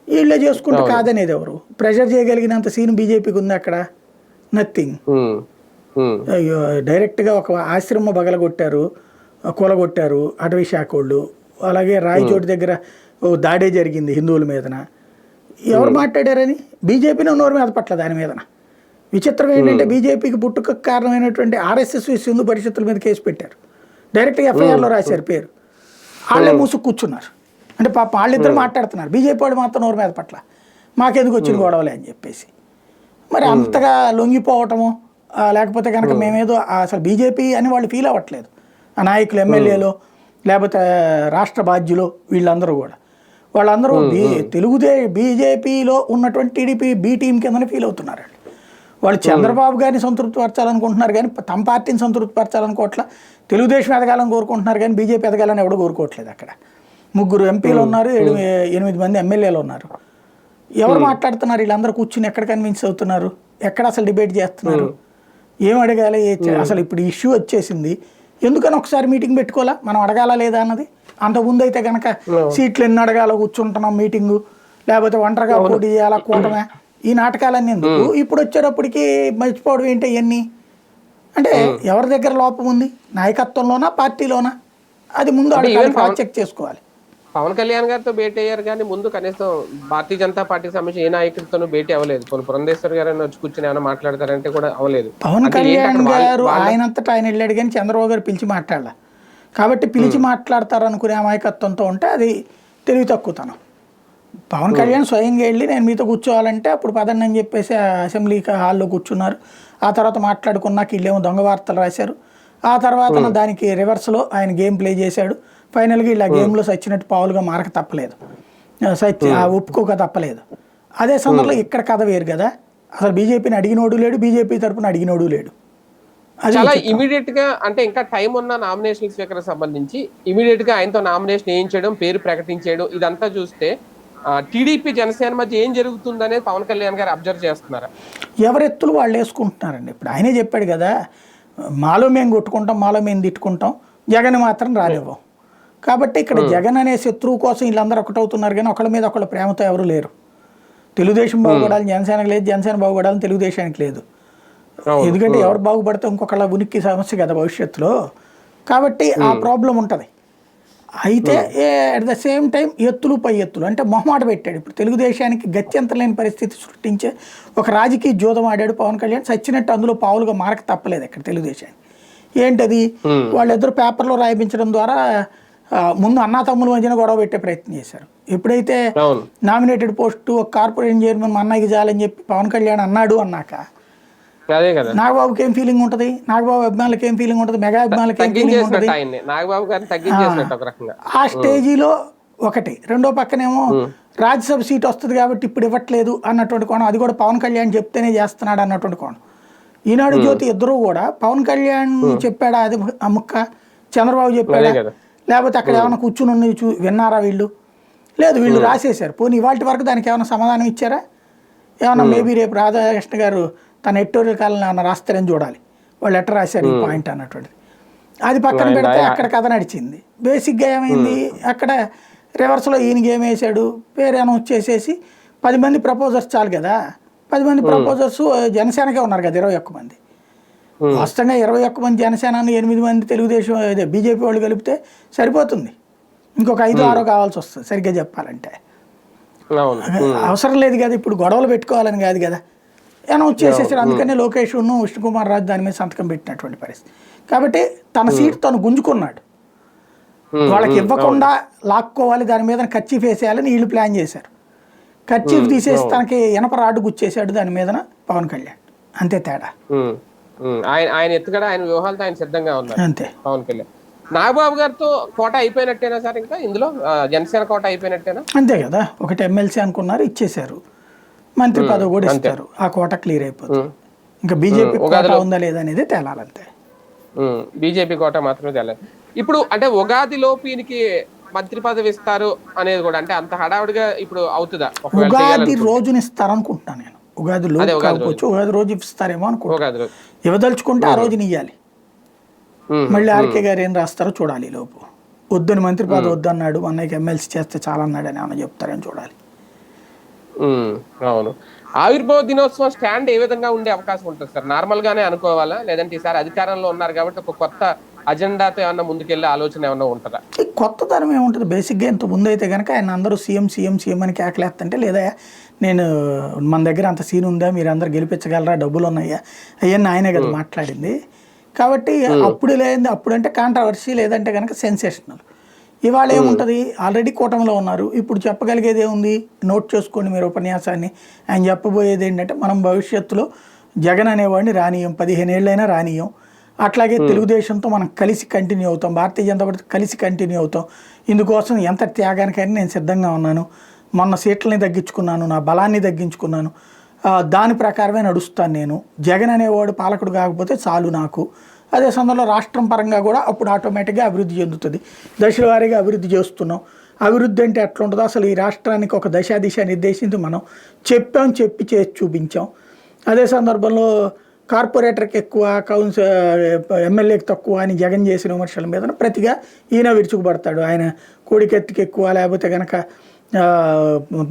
వీళ్ళే చేసుకుంటే కాదనేది ఎవరు? ప్రెషర్ చేయగలిగినంత సీన్ బీజేపీకి ఉంది అక్కడ? నథింగ్. అయ్యో, డైరెక్ట్గా ఒక ఆశ్రమం బగలగొట్టారు, కూలగొట్టారు అటవీ శాఖ వాళ్ళు. అలాగే రాయచోటి దగ్గర దాడే జరిగింది హిందువుల మీదన. ఎవరు మాట్లాడారని? బీజేపీని నోరు మీద పట్ల దాని మీదన. విచిత్రం ఏంటంటే బీజేపీకి పుట్టుక కారణమైనటువంటి ఆర్ఎస్ఎస్ హిందూ పరిషత్తుల మీద కేసు పెట్టారు, డైరెక్ట్గా ఎఫ్ఐఆర్లో రాశారు పేరు. వాళ్ళే మూసుకు కూర్చున్నారు. అంటే పాప వాళ్ళిద్దరు మాట్లాడుతున్నారు, బీజేపీ వాడు మాత్రం నోరు మీద పట్ల మాకెందుకు వచ్చిన గొడవలే అని చెప్పేసి. మరి అంతగా లొంగిపోవటము, లేకపోతే కనుక మేమేదో అసలు బీజేపీ అని వాళ్ళు ఫీల్ అవ్వట్లేదు. ఆ నాయకులు, ఎమ్మెల్యేలు, లేకపోతే రాష్ట్ర బాధ్యులు, వీళ్ళందరూ కూడా వాళ్ళందరూ బీజేపీలో ఉన్నటువంటి టీడీపీ బీ టీం కిందనే ఫీల్ అవుతున్నారు. వాళ్ళు చంద్రబాబు గారిని సంతృప్తి పరచాలనుకుంటున్నారు కానీ తమ పార్టీని సంతృప్తి పరచాలనుకోవట్లా. తెలుగుదేశం ఎదగాలని కోరుకుంటున్నారు కానీ బీజేపీ ఎదగాలని ఎవడో కోరుకోవట్లేదు. అక్కడ 3 ఎంపీలు ఉన్నారు, 8 మంది ఎమ్మెల్యేలు ఉన్నారు. ఎవరు మాట్లాడుతున్నారు? వీళ్ళందరూ కూర్చుని ఎక్కడ కన్విన్స్ అవుతున్నారు? ఎక్కడ అసలు డిబేట్ చేస్తున్నారు? ఏం అడగాలి? అసలు ఇప్పుడు ఇష్యూ వచ్చేసింది, ఎందుకని ఒకసారి మీటింగ్ పెట్టుకోవాలా? మనం అడగాలా లేదా అన్నది. అంతకుముందు అయితే కనుక సీట్లు ఎన్ని అడగాలో కూర్చుంటున్నాం మీటింగు, లేకపోతే ఒంటరిగా పోటీ చేయాలా, కూటమే, ఈ నాటకాలన్నీ ఎందుకు? ఇప్పుడు వచ్చేటప్పటికి మర్చిపోవడం ఏంటి ఇవన్నీ? అంటే ఎవరి దగ్గర లోపం ఉంది? నాయకత్వంలోనా, పార్టీలోనా? అది ముందు చెక్ చేసుకోవాలి. పవన్ కళ్యాణ్ గారితో భేటీ అయ్యారు కానీ ముందు కనీసం భారతీయ జనతా పార్టీకి సంబంధించి ఏ నాయకుడితోనూ భేటీ అవ్వలేదు. పురంధేశ్వర్ గారు వచ్చి కూర్చొని ఏమైనా మాట్లాడతారంటే కూడా అవ్వలేదు. పవన్ కళ్యాణ్ గారు ఆయనంతటా ఆయన వెళ్ళాడు కానీ చంద్రబాబు గారు పిలిచి మాట్లాడాల. కాబట్టి పిలిచి మాట్లాడతారు అనుకునే అమాయకత్వంతో ఉంటే అది తెలివి తక్కువతనం. పవన్ కళ్యాణ్ స్వయంగా వెళ్ళి నేను మీతో కూర్చోవాలంటే అప్పుడు పదండి అని చెప్పేసి అసెంబ్లీ హాల్లో కూర్చున్నారు. ఆ తర్వాత మాట్లాడుకున్నాక వీళ్ళేమో దొంగ వార్తలు రాశారు. ఆ తర్వాత దానికి రివర్స్లో ఆయన గేమ్ ప్లే చేశాడు. ఫైనల్గా ఇలా గేమ్లో సచ్చినట్టు పావులుగా మారక తప్పలేదు, ఒప్పుకోక తప్పలేదు. అదే సందర్భంలో ఇక్కడ కథ వేరు కదా. అసలు బీజేపీని అడిగినోడు లేడు, బీజేపీ తరపున అడిగినోడు లేడు. చాలా ఇమీడియట్ గా, అంటే ఇంకా టైం ఉన్న నామినేషన్ స్వీకరణ సంబంధించి ఇమీడియట్ గా ఆయనతో నామినేషన్ వేయించడం, పేరు ప్రకటించడం, ఇదంతా చూస్తే టీడీపీ జనసేన మధ్య ఏం జరుగుతుందనేది పవన్ కళ్యాణ్ గారు అబ్జర్వ్ చేస్తున్నారా? ఎవరెత్తులు వాళ్ళు వేసుకుంటున్నారండి. ఇప్పుడు ఆయనే చెప్పాడు కదా, మాలో మేము కొట్టుకుంటాం, మాలో మేము తిట్టుకుంటాం, జగన్ మాత్రం రానివ్వం. కాబట్టి ఇక్కడ జగన్ అనే శత్రువు కోసం వీళ్ళందరూ ఒకటవుతున్నారు కానీ ఒకళ్ళ మీద ఒకళ్ళ ప్రేమతో ఎవరు లేరు. తెలుగుదేశం బాగుపడాలి జనసేనకి లేదు, జనసేన బాగుపడాలని తెలుగుదేశానికి లేదు. ఎందుకంటే ఎవరు బాగుపడితే ఇంకొకళ్ళ ఉనికి సమస్య కదా భవిష్యత్తులో. కాబట్టి ఆ ప్రాబ్లం ఉంటుంది. అయితే అట్ ద సేమ్ టైం ఎత్తులు పై ఎత్తులు అంటే మొహమాట పెట్టాడు. ఇప్పుడు తెలుగుదేశానికి గత్యంతరం లేని పరిస్థితి సృష్టించే ఒక రాజకీయ జూదం ఆడాడు పవన్ కళ్యాణ్. చచ్చినట్టు అందులో పావులుగా మారక తప్పలేదు ఇక్కడ తెలుగుదేశానికి. ఏంటది? వాళ్ళిద్దరు పేపర్లో రాయించడం ద్వారా ముందు అన్నా తమ్ముల మధ్యన గొడవ పెట్టే ప్రయత్నం చేశారు. ఎప్పుడైతే నామినేటెడ్ పోస్టు ఒక కార్పొరేషన్ చైర్మన్ మా అన్నయ్యకి చాలని చెప్పి పవన్ కళ్యాణ్ అన్నాడు అన్నాక నాగబాబుకి ఏం ఫీలింగ్ ఉంటుంది, నాగబాబు అభిమానులకి ఏం ఫీలింగ్ ఉంటుంది, మెగా అభిమానులకి ఏం ఫీలింగ్ ఉంటుంది? ఆ స్టేజీలో ఒకటి. రెండో పక్కనేమో రాజ్యసభ సీట్ వస్తుంది కాబట్టి ఇప్పుడు ఇవ్వట్లేదు అన్నటువంటి కోణం. అది కూడా పవన్ కళ్యాణ్ చెప్తేనే చేస్తున్నాడు అన్నటువంటి కోణం. ఈనాడు జ్యోతి ఇద్దరు కూడా పవన్ కళ్యాణ్ చెప్పాడా అది ఆ ముక్క, చంద్రబాబు చెప్పాడా, లేకపోతే అక్కడ ఏమైనా కూర్చుని ఉన్నది విన్నారా వీళ్ళు? లేదు, వీళ్ళు రాసేశారు. పోనీ ఇవాళ వరకు దానికి ఏమైనా సమాధానం ఇచ్చారా? ఏమన్నా మేబీ రేపు రాధాకృష్ణ గారు తన ఎడిటోరియల్ కాలంలో ఏమన్నా రాస్తారని చూడాలి. వాళ్ళు ఎట్లా రాశారు ఈ పాయింట్ అన్నటువంటిది. అది పక్కన పెడితే అక్కడ కథ నడిచింది. బేసిక్గా ఏమైంది, అక్కడ రివర్స్లో ఈయనకి ఏం వేసాడు, పేరు అనౌన్స్ చేసేసి 10 మంది ప్రపోజర్స్ చాలు కదా. 10 మంది ప్రపోజర్స్ జనసేనకే ఉన్నారు కదా, 21 మంది. వాస్తవంగా 21 మంది జనసేన, 8 మంది తెలుగుదేశం అదే బీజేపీ వాళ్ళు కలిపితే సరిపోతుంది. ఇంకొక 5-6 కావాల్సి వస్తుంది సరిగ్గా చెప్పాలంటే. అవసరం లేదు కదా, ఇప్పుడు గొడవలు పెట్టుకోవాలని కాదు కదా, అనౌన్స్ చేసేసారు. అందుకనే లోకేష్ విష్ణుకుమార్ రాజు దాని మీద సంతకం పెట్టినటువంటి పరిస్థితి. కాబట్టి తన సీట్ తను గుంజుకున్నాడు. వాళ్ళకి ఇవ్వకుండా లాక్కోవాలి, దాని మీద కర్చీఫ్ వేసేయాలని వీళ్ళు ప్లాన్ చేశారు. కర్చీఫ్ తీసేసి తనకి ఇనప రాడ్డు గుచ్చేసాడు దాని మీద పవన్ కళ్యాణ్. అంతే తేడా. ఆయన ఎత్తుగడ, ఆయన వ్యూహాలతో ఆయన సిద్ధంగా ఉన్నారు అంతే పవన్ కళ్యాణ్. నాగబాబు గారితో కోట అయిపోయినట్టేనా సార్? ఇంకా ఇందులో జనసేన కోట అయిపోయినట్టేనా? అంతే కదా, ఒకటి ఎమ్మెల్సీ అనుకున్నారు, ఇచ్చేశారు. మంత్రి పదవి కూడా ఇస్తారు, ఆ కోట క్లియర్ అయిపోతుంది. ఇంకా బీజేపీ కోట ఉందా లేదా అనేది తేలాలంతే. బీజేపీ కోట మాత్రమే తేలాలి. ఇప్పుడు అంటే ఉగాదిలోపు ఈయనకి మంత్రి పదవి ఇస్తారు అనేది కూడా, అంటే అంత హడావుడిగా ఇప్పుడు అవుతుందా? ఉగాది రోజున ఇస్తారనుకుంటున్నాను నేను. ఉగాది రోజు కాకపోవచ్చు, ఉగాది రోజు ఇస్తారేమో అనుకుంటున్నాను. ఇవ్వదలుచుకుంటే ఆ రోజున ఇవ్వాలి. మళ్ళీ ఆర్కే గారు ఏం రాస్తారో చూడాలి. ఈ లోపు వద్దని మంత్రి పదవి వద్దన్నాడు, అన్నయ్యకి ఎమ్మెల్సీ చేస్తే చాలా అన్నాడు అని ఏమైనా చెప్తారని చూడాలి. అవును. ఆవిర్భావ దినోత్సవం స్టాండ్ ఏ విధంగా ఉండే అవకాశం ఉంటుంది సార్? నార్మల్ గానే అనుకోవాలా, లేదంటే ఈసారి అధికారంలో ఉన్నారు కాబట్టి ఒక కొత్త అజెండాతో ఏమన్నా ముందుకెళ్లే ఆలోచన ఏమన్నా ఉంటుందా? కొత్త తరం ఏముంటుంది బేసిక్గా, ఇంత ముందు అయితే కనుక ఆయన అందరూ సీఎం సీఎం సీఎం అని కేకలేస్తుంటే, లేదా నేను మన దగ్గర అంత సీన్ ఉందా, మీరు అందరు గెలిపించగలరా, డబ్బులు ఉన్నాయా, అవన్నీ ఆయనే కదా మాట్లాడింది. కాబట్టి అప్పుడు లేదంటే అప్పుడంటే కాంట్రవర్సీ, లేదంటే కనుక సెన్సేషనల్. ఇవాళ ఏముంటుంది, ఆల్రెడీ కూటమిలో ఉన్నారు, ఇప్పుడు చెప్పగలిగేది ఏముంది, నోట్ చేసుకోండి మీరు ఉపన్యాసాన్ని. ఆయన చెప్పబోయేది ఏంటంటే, మనం భవిష్యత్తులో జగన్ అనేవాడిని రానియం, 15 ఏళ్ళైనా రానియం, అట్లాగే తెలుగుదేశంతో మనం కలిసి కంటిన్యూ అవుతాం, భారతీయ జనతా పార్టీ కలిసి కంటిన్యూ అవుతాం, ఇందుకోసం ఎంత త్యాగానికైనా నేను సిద్ధంగా ఉన్నాను, మొన్న సీట్లని తగ్గించుకున్నాను, నా బలాన్ని తగ్గించుకున్నాను, దాని ప్రకారమే నడుస్తాను నేను, జగన్ అనేవాడు పాలకుడు కాకపోతే చాలు నాకు. అదే సమయంలో రాష్ట్రం పరంగా కూడా అప్పుడు ఆటోమేటిక్గా అభివృద్ధి చెందుతుంది, దశల వారీగా అభివృద్ధి చేస్తున్నాం. అభివృద్ధి అంటే ఎట్లా ఉంటుందో, అసలు ఈ రాష్ట్రానికి ఒక దిశ నిర్దేశించి మనం చెప్పి చేసి చూపించాం. అదే సందర్భంలో కార్పొరేటర్కి ఎక్కువ, ఎమ్మెల్యేకి తక్కువ అని జగన్ చేసిన విమర్శల మీద ప్రతిగా ఈయన విరుచుకుపడతాడు. ఆయన కోడికెత్తికి ఎక్కువ, లేకపోతే కనుక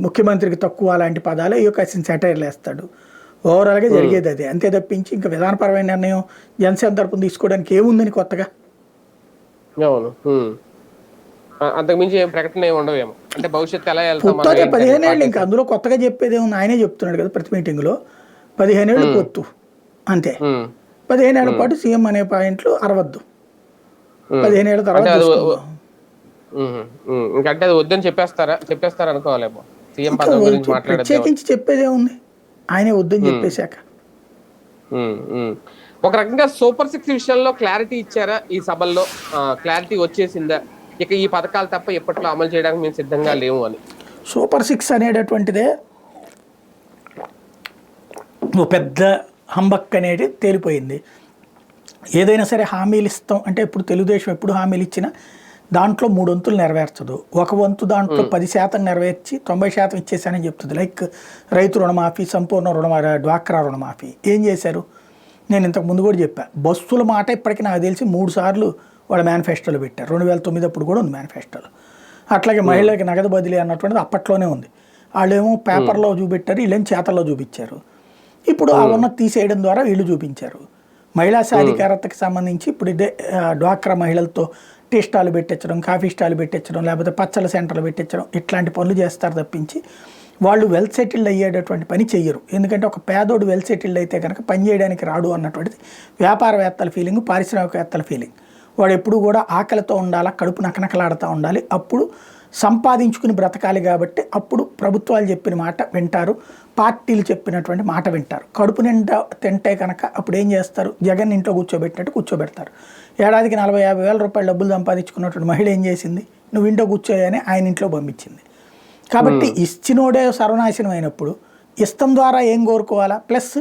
ముఖ్యమంత్రికి తక్కువ లాంటి పదాలు ఈ యొక్క సెటైర్లు వేస్తాడు. ఓవరాల్గా జరిగేది అదే, అంతే తప్పించి ఇంకా విధానపరమైన నిర్ణయం జనసేన తరపున తీసుకోవడానికి ఏముందని కొత్తగా. అంతకుమించి ఏం ప్రకటన ఏమి ఉండవేమో, అంటే భవిష్యత్తు ఎలా వెళ్తాం 15 ఏళ్ళు, ఇంకా అందులో కొత్తగా చెప్పేది ఏముంది, ఆయనే చెప్తున్నాడు కదా ప్రతి మీటింగ్లో, 15 ఏళ్ళు పొత్తు అంతే. 15 ఏళ్ల పాటు సీఎం అనే పాయింట్లు అరవద్దు, 15 ఏళ్ల తర్వాత ఇంకంటే అది వద్దని చెప్పేస్తారు అనుకోవాలేమో. సీఎం పదవి గురించి ప్రత్యేకించి చెప్పేదే ఉంది, ఆయనే వద్దని చెప్పేశాక. ఒక రకంగా సూపర్ 6 విషయంలో క్లారిటీ ఇచ్చారా ఈ సభల్లో? క్లారిటీ వచ్చేసిందా, ఇక ఈ పథకాలు తప్ప ఎప్పట్లో అమలు చేయడానికి మేము సిద్ధంగా లేవు అని? సూపర్ 6 అనేటటువంటిదే ఓ పెద్ద హంబక్ అనేది తేలిపోయింది. ఏదైనా సరే హామీలు ఇస్తాం అంటే, ఇప్పుడు తెలుగుదేశం ఎప్పుడు హామీలు ఇచ్చినా దాంట్లో 3 వంతులు నెరవేర్చదు, ఒక వంతు దాంట్లో 10% నెరవేర్చి 90% ఇచ్చేసానని చెప్తుంది. లైక్ రైతు రుణమాఫీ, సంపూర్ణ డ్వాక్రా రుణమాఫీ. ఏం చేశారు, నేను ఇంతకు ముందు కూడా చెప్పాను, బస్సుల మాట ఇప్పటికీ నాకు తెలిసి 3 సార్లు వాళ్ళ మేనిఫెస్టోలో పెట్టారు. 2009 అప్పుడు కూడా ఉంది మేనిఫెస్టోలో. అట్లాగే మహిళలకి నగదు బదిలీ అన్నటువంటిది అప్పట్లోనే ఉంది. వాళ్ళేమో పేపర్లో చూపెట్టారు, వీళ్ళేమో చేతల్లో చూపించారు. ఇప్పుడు ఆ ఉన్నది తీసేయడం ద్వారా వీళ్ళు చూపించారు. మహిళా సాధికారతకి సంబంధించి ఇప్పుడు ఇదే డ్వాక్రా మహిళలతో టీ స్టాల్ పెట్టించడం, కాఫీ స్టాల్ పెట్టించడం, లేకపోతే పచ్చళ్ళ సెంటర్లు పెట్టించడం, ఇట్లాంటి పనులు చేస్తారు తప్పించి వాళ్ళు వెల్ సెటిల్డ్ అయ్యేటటువంటి పని చెయ్యరు. ఎందుకంటే ఒక పేదోడు వెల్ సెటిల్డ్ అయితే కనుక పని చేయడానికి రాడు అన్నటువంటిది వ్యాపారవేత్తల ఫీలింగ్, పారిశ్రామికవేత్తల ఫీలింగ్. వాడు ఎప్పుడు కూడా ఆకలితో ఉండాలా, కడుపు నకనకలాడుతూ ఉండాలి, అప్పుడు సంపాదించుకుని బ్రతకాలి. కాబట్టి అప్పుడు ప్రభుత్వాలు చెప్పిన మాట వింటారు, పార్టీలు చెప్పినటువంటి మాట వింటారు. కడుపు నిండా తింటే కనుక అప్పుడు ఏం చేస్తారు, జగన్ ఇంట్లో కూర్చోబెట్టినట్టు కూర్చోబెడతారు. ఏడాదికి 40-50 వేల రూపాయలు డబ్బులు సంపాదించుకున్నటువంటి మహిళ ఏం చేసింది, నువ్వు ఇంట్లో కూర్చోయని ఆయన ఇంట్లో పంపించింది. కాబట్టి ఇచ్చినోడే సర్వనాశనం అయినప్పుడు ఇష్టం ద్వారా ఏం కోరుకోవాలా? ప్లస్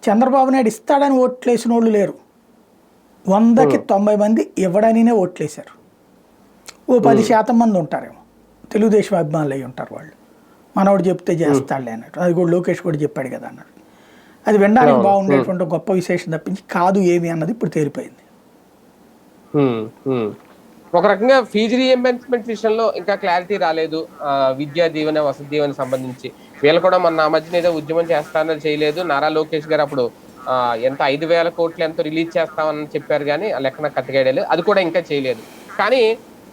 చంద్రబాబు నాయుడు ఇస్తాడని ఓట్లేసిన వాళ్ళు లేరు, 100కి 90 మంది ఇవ్వడానినే ఓట్లేశారు. ఓ 10% మంది ఉంటారేమో తెలుగుదేశం అభిమానులు అయి ఉంటారు వాళ్ళు, మనవాడు చెప్తే చేస్తాడులే అన్నట్టు. అది కూడా లోకేష్ కూడా చెప్పాడు కదా అన్నాడు. అది వినడానికి బాగుండేటువంటి గొప్ప విశేషం తప్పించి కాదు ఏమి అన్నది ఇప్పుడు తేలిపోయింది. ఒక రకంగా ఫీజు రీఎంబర్స్మెంట్ విషయంలో ఇంకా క్లారిటీ రాలేదు. విద్యా దీవెన, వసతి దీవెన సంబంధించి వీళ్ళు కూడా మన మధ్యన ఏదో ఉద్యమం చేస్తానని చేయలేదు. నారా లోకేష్ గారు అప్పుడు ఎంత 5,000 కోట్లు ఎంతో రిలీజ్ చేస్తామని చెప్పారు, కానీ ఆ లెక్కన కట్టగేయలేదు, అది కూడా ఇంకా చేయలేదు. కానీ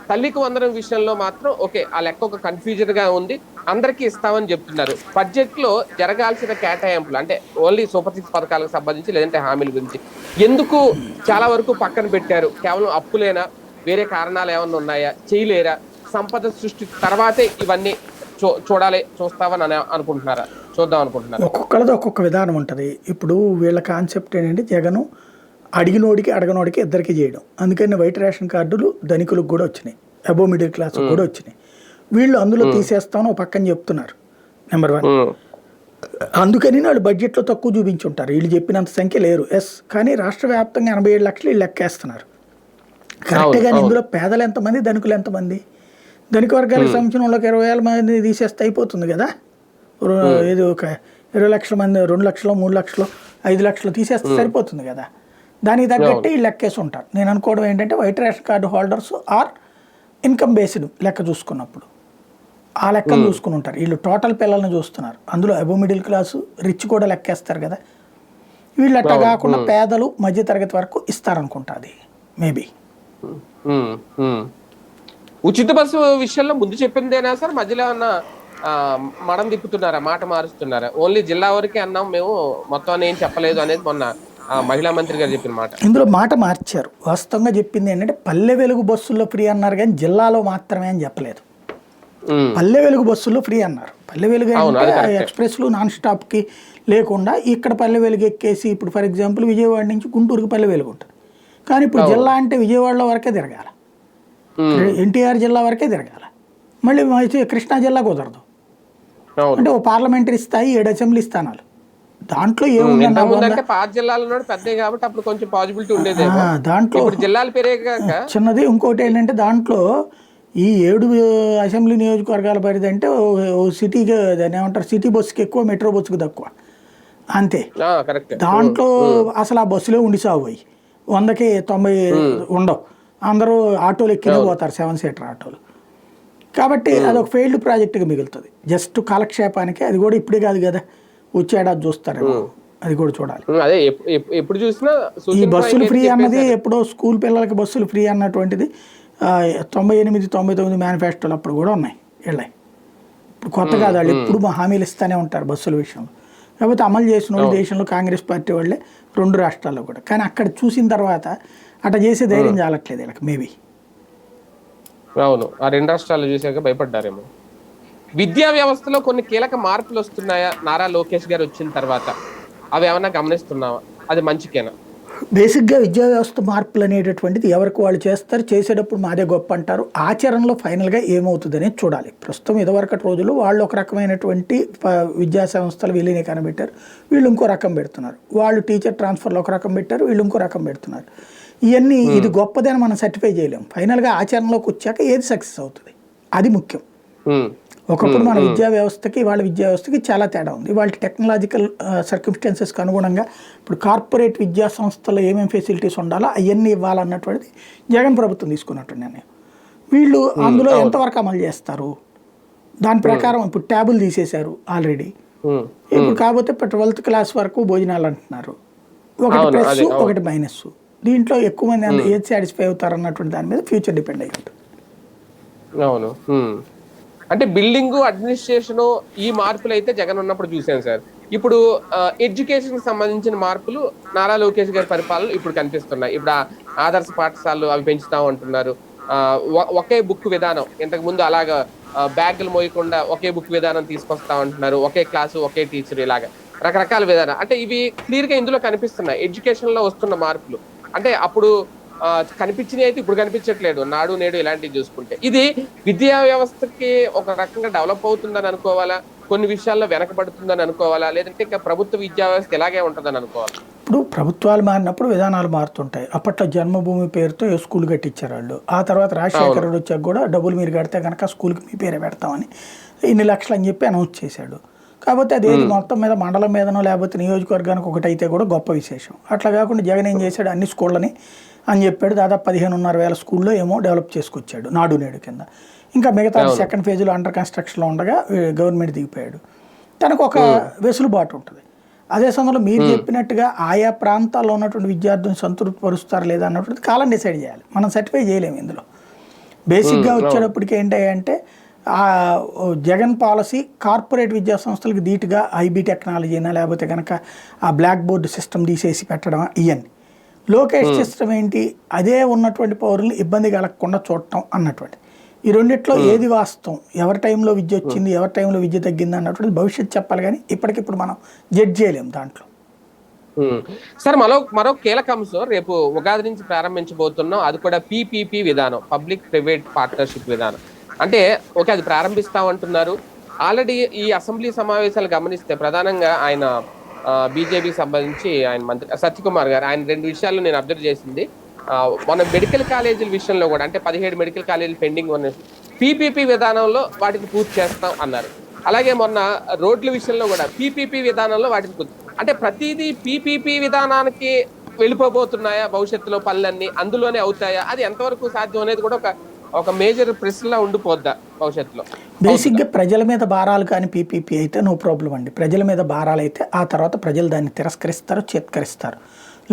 తల్లికి వందనం విషయంలో మాత్రం ఓకే, ఆ లెక్క ఒక కన్ఫ్యూజన్ గా ఉంది, అందరికీ ఇస్తామని చెప్తున్నారు. బడ్జెట్ లో జరగాల్సిన కేటాయింపులు అంటే ఓన్లీ సూపర్ 6 పథకాలకు సంబంధించి లేదంటే హామీల గురించి ఎందుకు చాలా వరకు పక్కన పెట్టారు? కేవలం అప్పులేనా, వేరే కారణాలు ఏమన్నా ఉన్నాయా, చేయలేరా? సంపద సృష్టి తర్వాతే ఇవన్నీ చూస్తామని అనుకుంటున్నారా, చూద్దాం అనుకుంటున్నారా? ఒక్కొక్కరిది ఒక్కొక్క విధానం ఉంటుంది. ఇప్పుడు వీళ్ళ కాన్సెప్ట్ ఏంటంటే, జగను అడిగినోడికి అడగనోడికి ఇద్దరికి చేయడం. అందుకని వైట్ రేషన్ కార్డులు ధనికులకు కూడా వచ్చినాయి, అబో మిడిల్ క్లాస్ కూడా వచ్చినాయి. వీళ్ళు అందులో తీసేస్తామని ఒక పక్కన చెప్తున్నారు, నెంబర్ 1. అందుకని వాళ్ళు బడ్జెట్లో తక్కువ చూపించుంటారు, వీళ్ళు చెప్పినంత సంఖ్య లేరు. కానీ రాష్ట్ర వ్యాప్తంగా 87 లక్షలు వీళ్ళు లెక్కేస్తున్నారు కరెక్ట్గానే. ఇందులో పేదలు ఎంతమంది, ధనికులు ఎంతమంది? ధనిక వర్గాలకు సంబంధించిన వాళ్ళకి 20,000 మంది తీసేస్తే అయిపోతుంది కదా. ఏదో ఒక 20 లక్షల మంది, 2 లక్షలు, 3 లక్షలు, 5 లక్షలు తీసేస్తే సరిపోతుంది కదా. దానికి తగ్గట్టే వీళ్ళు లెక్కేసి ఉంటారు. నేను అనుకోవడం ఏంటంటే white ration card holders or income based లెక్క చూసుకున్నప్పుడు ఆ లెక్కలు చూసుకుని ఉంటారు. వీళ్ళు టోటల్ పిల్లల్ని చూస్తున్నారు, అందులో అబో మిడిల్ క్లాసు రిచ్ కూడా లెక్కేస్తారు కదా. వీళ్ళు అట్లా కాకుండా పేదలు మధ్యతరగతి వరకు ఇస్తారనుకుంటా, అది మేబీ. ఉచిత బస్సు విషయంలో ముందు చెప్పిందేనా సార్, మధ్యలో ఏమన్నా మడం తిప్పుతున్నారా, మాట మారుస్తున్నారా? ఓన్లీ జిల్లా వరకే అన్నాం మేము, మొత్తం ఏం చెప్పలేదు అనేది మొన్న మహిళా మంత్రి గారు చెప్పిన మాట. ఇందులో మాట మార్చారు. వాస్తవంగా చెప్పింది ఏంటంటే పల్లె వెలుగు బస్సుల్లో ఫ్రీ అన్నారు కానీ జిల్లాలో మాత్రమే అని చెప్పలేదు. పల్లె వెలుగు బస్సుల్లో ఫ్రీ అన్నారు. పల్లె వెలుగు అంటే ఎక్స్ప్రెస్లు నాన్ స్టాప్కి లేకుండా ఇక్కడ పల్లె వెలుగు ఎక్కేసి, ఇప్పుడు ఫర్ ఎగ్జాంపుల్ విజయవాడ నుంచి గుంటూరుకి పల్లె వెలుగు ఉంటుంది, కానీ ఇప్పుడు జిల్లా అంటే విజయవాడలో వరకే తిరగాల, ఎన్టీఆర్ జిల్లా వరకే తిరగాల, మళ్ళీ కృష్ణా జిల్లా కుదరదు. అంటే ఓ పార్లమెంటరీ స్థాయి 7 అసెంబ్లీ స్థానాలు, దాంట్లో ఏముందంటే పాత జిల్లాలో పెద్ద కాబట్టి అప్పుడు కొంచెం పాజిబిలిటీ ఉండేది, దాంట్లో జిల్లాలు పెరిగాక చిన్నది. ఇంకోటి ఏంటంటే దాంట్లో ఈ 7 అసెంబ్లీ నియోజకవర్గాల పరిధి అంటే ఓ సిటీకి దాన్ని ఏమంటారు, సిటీ బస్సుకి ఎక్కువ, మెట్రో బస్సుకి తక్కువ, అంతే. దాంట్లో అసలు ఆ బస్సులో ఉండి సాగుపోయి 100కి 90 ఉండవు, అందరూ ఆటోలు ఎక్కినే పోతారు, 7 సీటర్ ఆటోలు. కాబట్టి అదొక ఫెయిల్డ్ ప్రాజెక్టుగా మిగులుతుంది, జస్ట్ కాలక్షేపానికి. అది కూడా ఇప్పుడే కాదు కదా, వచ్చే ఏడాది చూస్తారు, అది కూడా చూడాలి. ఎప్పుడు చూసినా ఈ బస్సులు ఫ్రీ అన్నది ఎప్పుడో స్కూల్ పిల్లలకి బస్సులు ఫ్రీ అన్నటువంటిది 98, 99 మేనిఫెస్టోలు అప్పుడు కూడా ఉన్నాయి, వెళ్ళాయి. ఇప్పుడు కొత్త కాదు, వాళ్ళు ఎప్పుడు మా హామీలు ఇస్తూనే ఉంటారు బస్సుల విషయంలో. కాకపోతే అమలు చేసిన వాళ్ళు దేశంలో కాంగ్రెస్ పార్టీ వాళ్ళే 2 రాష్ట్రాల్లో కూడా. కానీ అక్కడ చూసిన తర్వాత అట్లా చేసే ధైర్యం చాలట్లేదు వీళ్ళకి మేబీ. అవును, ఆ 2 రాష్ట్రాలు చూసాక భయపడ్డారేమో. విద్యా వ్యవస్థలో కొన్ని కీలక మార్పులు వస్తున్నాయా నారా లోకేష్ గారు వచ్చిన తర్వాత? అవి ఏమన్నా గమనిస్తున్నావా? అది మంచికేనా? బేసిక్గా విద్యా వ్యవస్థ మార్పులు అనేటటువంటిది ఎవరికి వాళ్ళు చేస్తారు, చేసేటప్పుడు మాదే గొప్ప అంటారు, ఆచరణలో ఫైనల్గా ఏమవుతుంది అనేది చూడాలి. ప్రస్తుతం ఇదివరకటి రోజుల్లో వాళ్ళు ఒక రకమైనటువంటి విద్యా సంస్థలు విలీనీకరణ పెట్టారు, వీళ్ళు ఇంకో రకం పెడుతున్నారు. వాళ్ళు టీచర్ ట్రాన్స్ఫర్లో ఒక రకం పెట్టారు, వీళ్ళు ఇంకో రకం పెడుతున్నారు. ఇవన్నీ ఇది గొప్పదని మనం సర్టిఫై చేయలేము. ఫైనల్గా ఆచరణలోకి వచ్చాక ఏది సక్సెస్ అవుతుంది అది ముఖ్యం. ఒకప్పుడు మన విద్యా వ్యవస్థకి వాళ్ళ విద్యా వ్యవస్థకి చాలా తేడా ఉంది. వాళ్ళ టెక్నాలజికల్ సర్కమ్స్టాన్సెస్కి అనుగుణంగా ఇప్పుడు కార్పొరేట్ విద్యా సంస్థలో ఏమేమి ఫెసిలిటీస్ ఉండాలో అవన్నీ ఇవ్వాలన్నటువంటిది జగన్ ప్రభుత్వం తీసుకున్నట్టు నేను. వీళ్ళు అందులో ఎంతవరకు అమలు చేస్తారు దాని ప్రకారం ఇప్పుడు ట్యాబులు తీసేశారు ఆల్రెడీ. ఇప్పుడు కాకపోతే 12th క్లాస్ వరకు భోజనాలు అంటున్నారు, ఒకటి ప్లస్ ఒకటి మైనస్. దీంట్లో ఎక్కువ మంది ఏది సాటిస్ఫై అవుతారు అన్నటువంటి దాని మీద ఫ్యూచర్ డిపెండ్ అయి ఉంటుంది. అవును, అంటే బిల్డింగ్ అడ్మినిస్ట్రేషన్ ఈ మార్పులు అయితే జగన్ ఉన్నప్పుడు చూసాను సార్. ఇప్పుడు ఎడ్యుకేషన్ కి సంబంధించిన మార్పులు నారా లోకేష్ గారి పరిపాలన ఇప్పుడు కనిపిస్తున్నాయి. ఇప్పుడు ఆదర్శ పాఠశాలలు అవి పెంచుతాం అంటున్నారు, ఒకే బుక్ విధానం, ఇంతకు ముందు అలాగా బ్యాగులు మోయకుండా ఒకే బుక్ విధానం తీసుకొస్తా అంటున్నారు, ఒకే క్లాసు ఒకే టీచర్, ఇలాగా రకరకాల విధానం. అంటే ఇవి క్లియర్ గా ఇందులో కనిపిస్తున్నాయి ఎడ్యుకేషన్ లో వస్తున్న మార్పులు. అంటే అప్పుడు కనిపించినవి అయితే ఇప్పుడు కనిపించట్లేదు, నాడు నేడు ఇలాంటివి చూసుకుంటే. ఇది విద్యా వ్యవస్థకి ఒక రకంగా డెవలప్ అవుతుందని అనుకోవాలా, కొన్ని విషయాల్లో వెనకబడుతుందని అనుకోవాలా, లేదంటే ప్రభుత్వ విద్యా వ్యవస్థ ఇలాగే ఉంటుందని అనుకోవాలా? ఇప్పుడు ప్రభుత్వాలు మారినప్పుడు విధానాలు మారుతుంటాయి. అప్పట్లో జన్మభూమి పేరుతో స్కూల్ కట్టించారు వాళ్ళు. ఆ తర్వాత రాజశేఖర్ రెడ్డి వచ్చాక కూడా డబ్బులు మీరు కడితే కనుక స్కూల్కి మీ పేరే పెడతామని ఇన్ని లక్షలు అని చెప్పి అనౌన్స్ చేశాడు. కాకపోతే అదేది మొత్తం మీద మండలం మీదనో లేకపోతే నియోజకవర్గానికి ఒకటి అయితే కూడా గొప్ప విశేషం. అట్లా కాకుండా జగన్ ఏం చేశాడు, అన్ని స్కూళ్ళని అని చెప్పాడు. దాదాపు 15,500 స్కూల్లో ఏమో డెవలప్ చేసుకొచ్చాడు నాడు నేడు కింద. ఇంకా మిగతా సెకండ్ ఫేజ్లో అండర్ కన్స్ట్రక్షన్లో ఉండగా గవర్నమెంట్ దిగిపోయాడు. తనకు ఒక వెసులుబాటు ఉంటుంది. అదే సమయంలో మీరు చెప్పినట్టుగా ఆయా ప్రాంతాల్లో ఉన్నటువంటి విద్యార్థులను సంతృప్తి పరుస్తారు లేదా అన్నటువంటి కాలం డిసైడ్ చేయాలి. మనం సర్టిఫై చేయలేము ఇందులో. బేసిక్గా వచ్చేటప్పటికి ఏంటంటే జగన్ పాలసీ కార్పొరేట్ విద్యా సంస్థలకు ధీటుగా ఐబీ టెక్నాలజీ అయినా లేకపోతే కనుక ఆ బ్లాక్ బోర్డు సిస్టమ్ తీసేసి పెట్టడం, ఇవన్నీ. లోకేష్ సిస్టమ్ ఏంటి, అదే ఉన్నటువంటి పౌరుల్ని ఇబ్బంది కలగకుండా చూడటం అన్నటువంటి. ఈ రెండిట్లో ఏది వాస్తవం, ఎవరి టైంలో విద్య వచ్చింది ఎవరి టైంలో విద్య తగ్గింది అన్నటువంటి భవిష్యత్తు చెప్పాలి, కానీ ఇప్పటికిప్పుడు మనం జడ్జ్ చేయలేము దాంట్లో. సార్ మరో కీలక అంశం రేపు ఉగాది నుంచి ప్రారంభించబోతున్నాం, అది కూడా పీపీపీ విధానం, పబ్లిక్ ప్రైవేట్ పార్ట్నర్షిప్ విధానం. అంటే ఓకే, అది ప్రారంభిస్తామంటున్నారు. ఆల్రెడీ ఈ అసెంబ్లీ సమావేశాలు గమనిస్తే ప్రధానంగా ఆయన బీజేపీకి సంబంధించి ఆయన మంత్రి సత్యకుమార్ గారు, ఆయన 2 విషయాల్లో నేను అబ్జర్వ్ చేసింది. మన మెడికల్ కాలేజీల విషయంలో కూడా, అంటే 17 మెడికల్ కాలేజీలు పెండింగ్ ఉన్న పీపీపీ విధానంలో వాటిని పూర్తి చేస్తాం అన్నారు. అలాగే మొన్న రోడ్ల విషయంలో కూడా పీపీపీ విధానంలో వాటిని పూర్తి, అంటే ప్రతిదీ పీపీపీ విధానానికి వెళ్ళిపోబోతున్నాయా భవిష్యత్తులో పనులన్నీ అందులోనే అవుతాయా, అది ఎంతవరకు సాధ్యం అనేది కూడా ఒక మేజర్ ప్రశ్నలా ఉండిపోద్దా భవిష్యత్తులో? బేసిక్గా ప్రజల మీద భారాలు కానీ పీపీపీ అయితే నో ప్రాబ్లం అండి. ప్రజల మీద భారాలు అయితే ఆ తర్వాత ప్రజలు దాన్ని తిరస్కరిస్తారు, చేత్కరిస్తారు.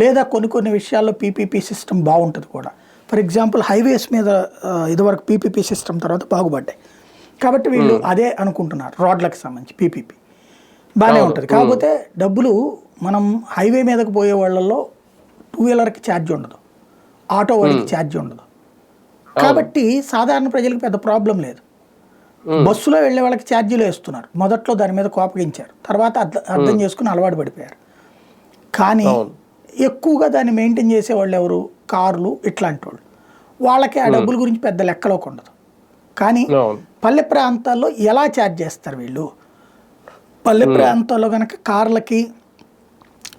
లేదా కొన్ని విషయాల్లో పీపీపీ సిస్టమ్ బాగుంటుంది కూడా. ఫర్ ఎగ్జాంపుల్ హైవేస్ మీద ఇదివరకు పీపీపీ సిస్టమ్ తర్వాత బాగుపడ్డాయి కాబట్టి వీళ్ళు అదే అనుకుంటున్నారు. రోడ్లకు సంబంధించి పీపీపీ బాగానే ఉంటుంది. కాకపోతే డబ్బులు మనం హైవే మీదకి పోయే వాళ్ళల్లో 2 వీలర్కి ఛార్జ్ ఉండదు, ఆటో వాడికి ఛార్జ్ ఉండదు. కాబట్టి సాధారణ ప్రజలకు పెద్ద ప్రాబ్లం లేదు. బస్సులో వెళ్ళే వాళ్ళకి ఛార్జీలు వేస్తున్నారు. మొదట్లో దాని మీద కోపగించారు, తర్వాత అర్థం చేసుకుని అలవాటు పడిపోయారు. కానీ ఎక్కువగా దాన్ని మెయింటైన్ చేసే వాళ్ళు ఎవరు? కార్లు ఇట్లాంటి వాళ్ళు. వాళ్ళకి ఆ డబ్బుల గురించి పెద్ద లెక్కలోకి ఉండదు. కానీ పల్లె ప్రాంతాల్లో ఎలా ఛార్జ్ చేస్తారు వీళ్ళు? పల్లె ప్రాంతాల్లో కనుక కార్లకి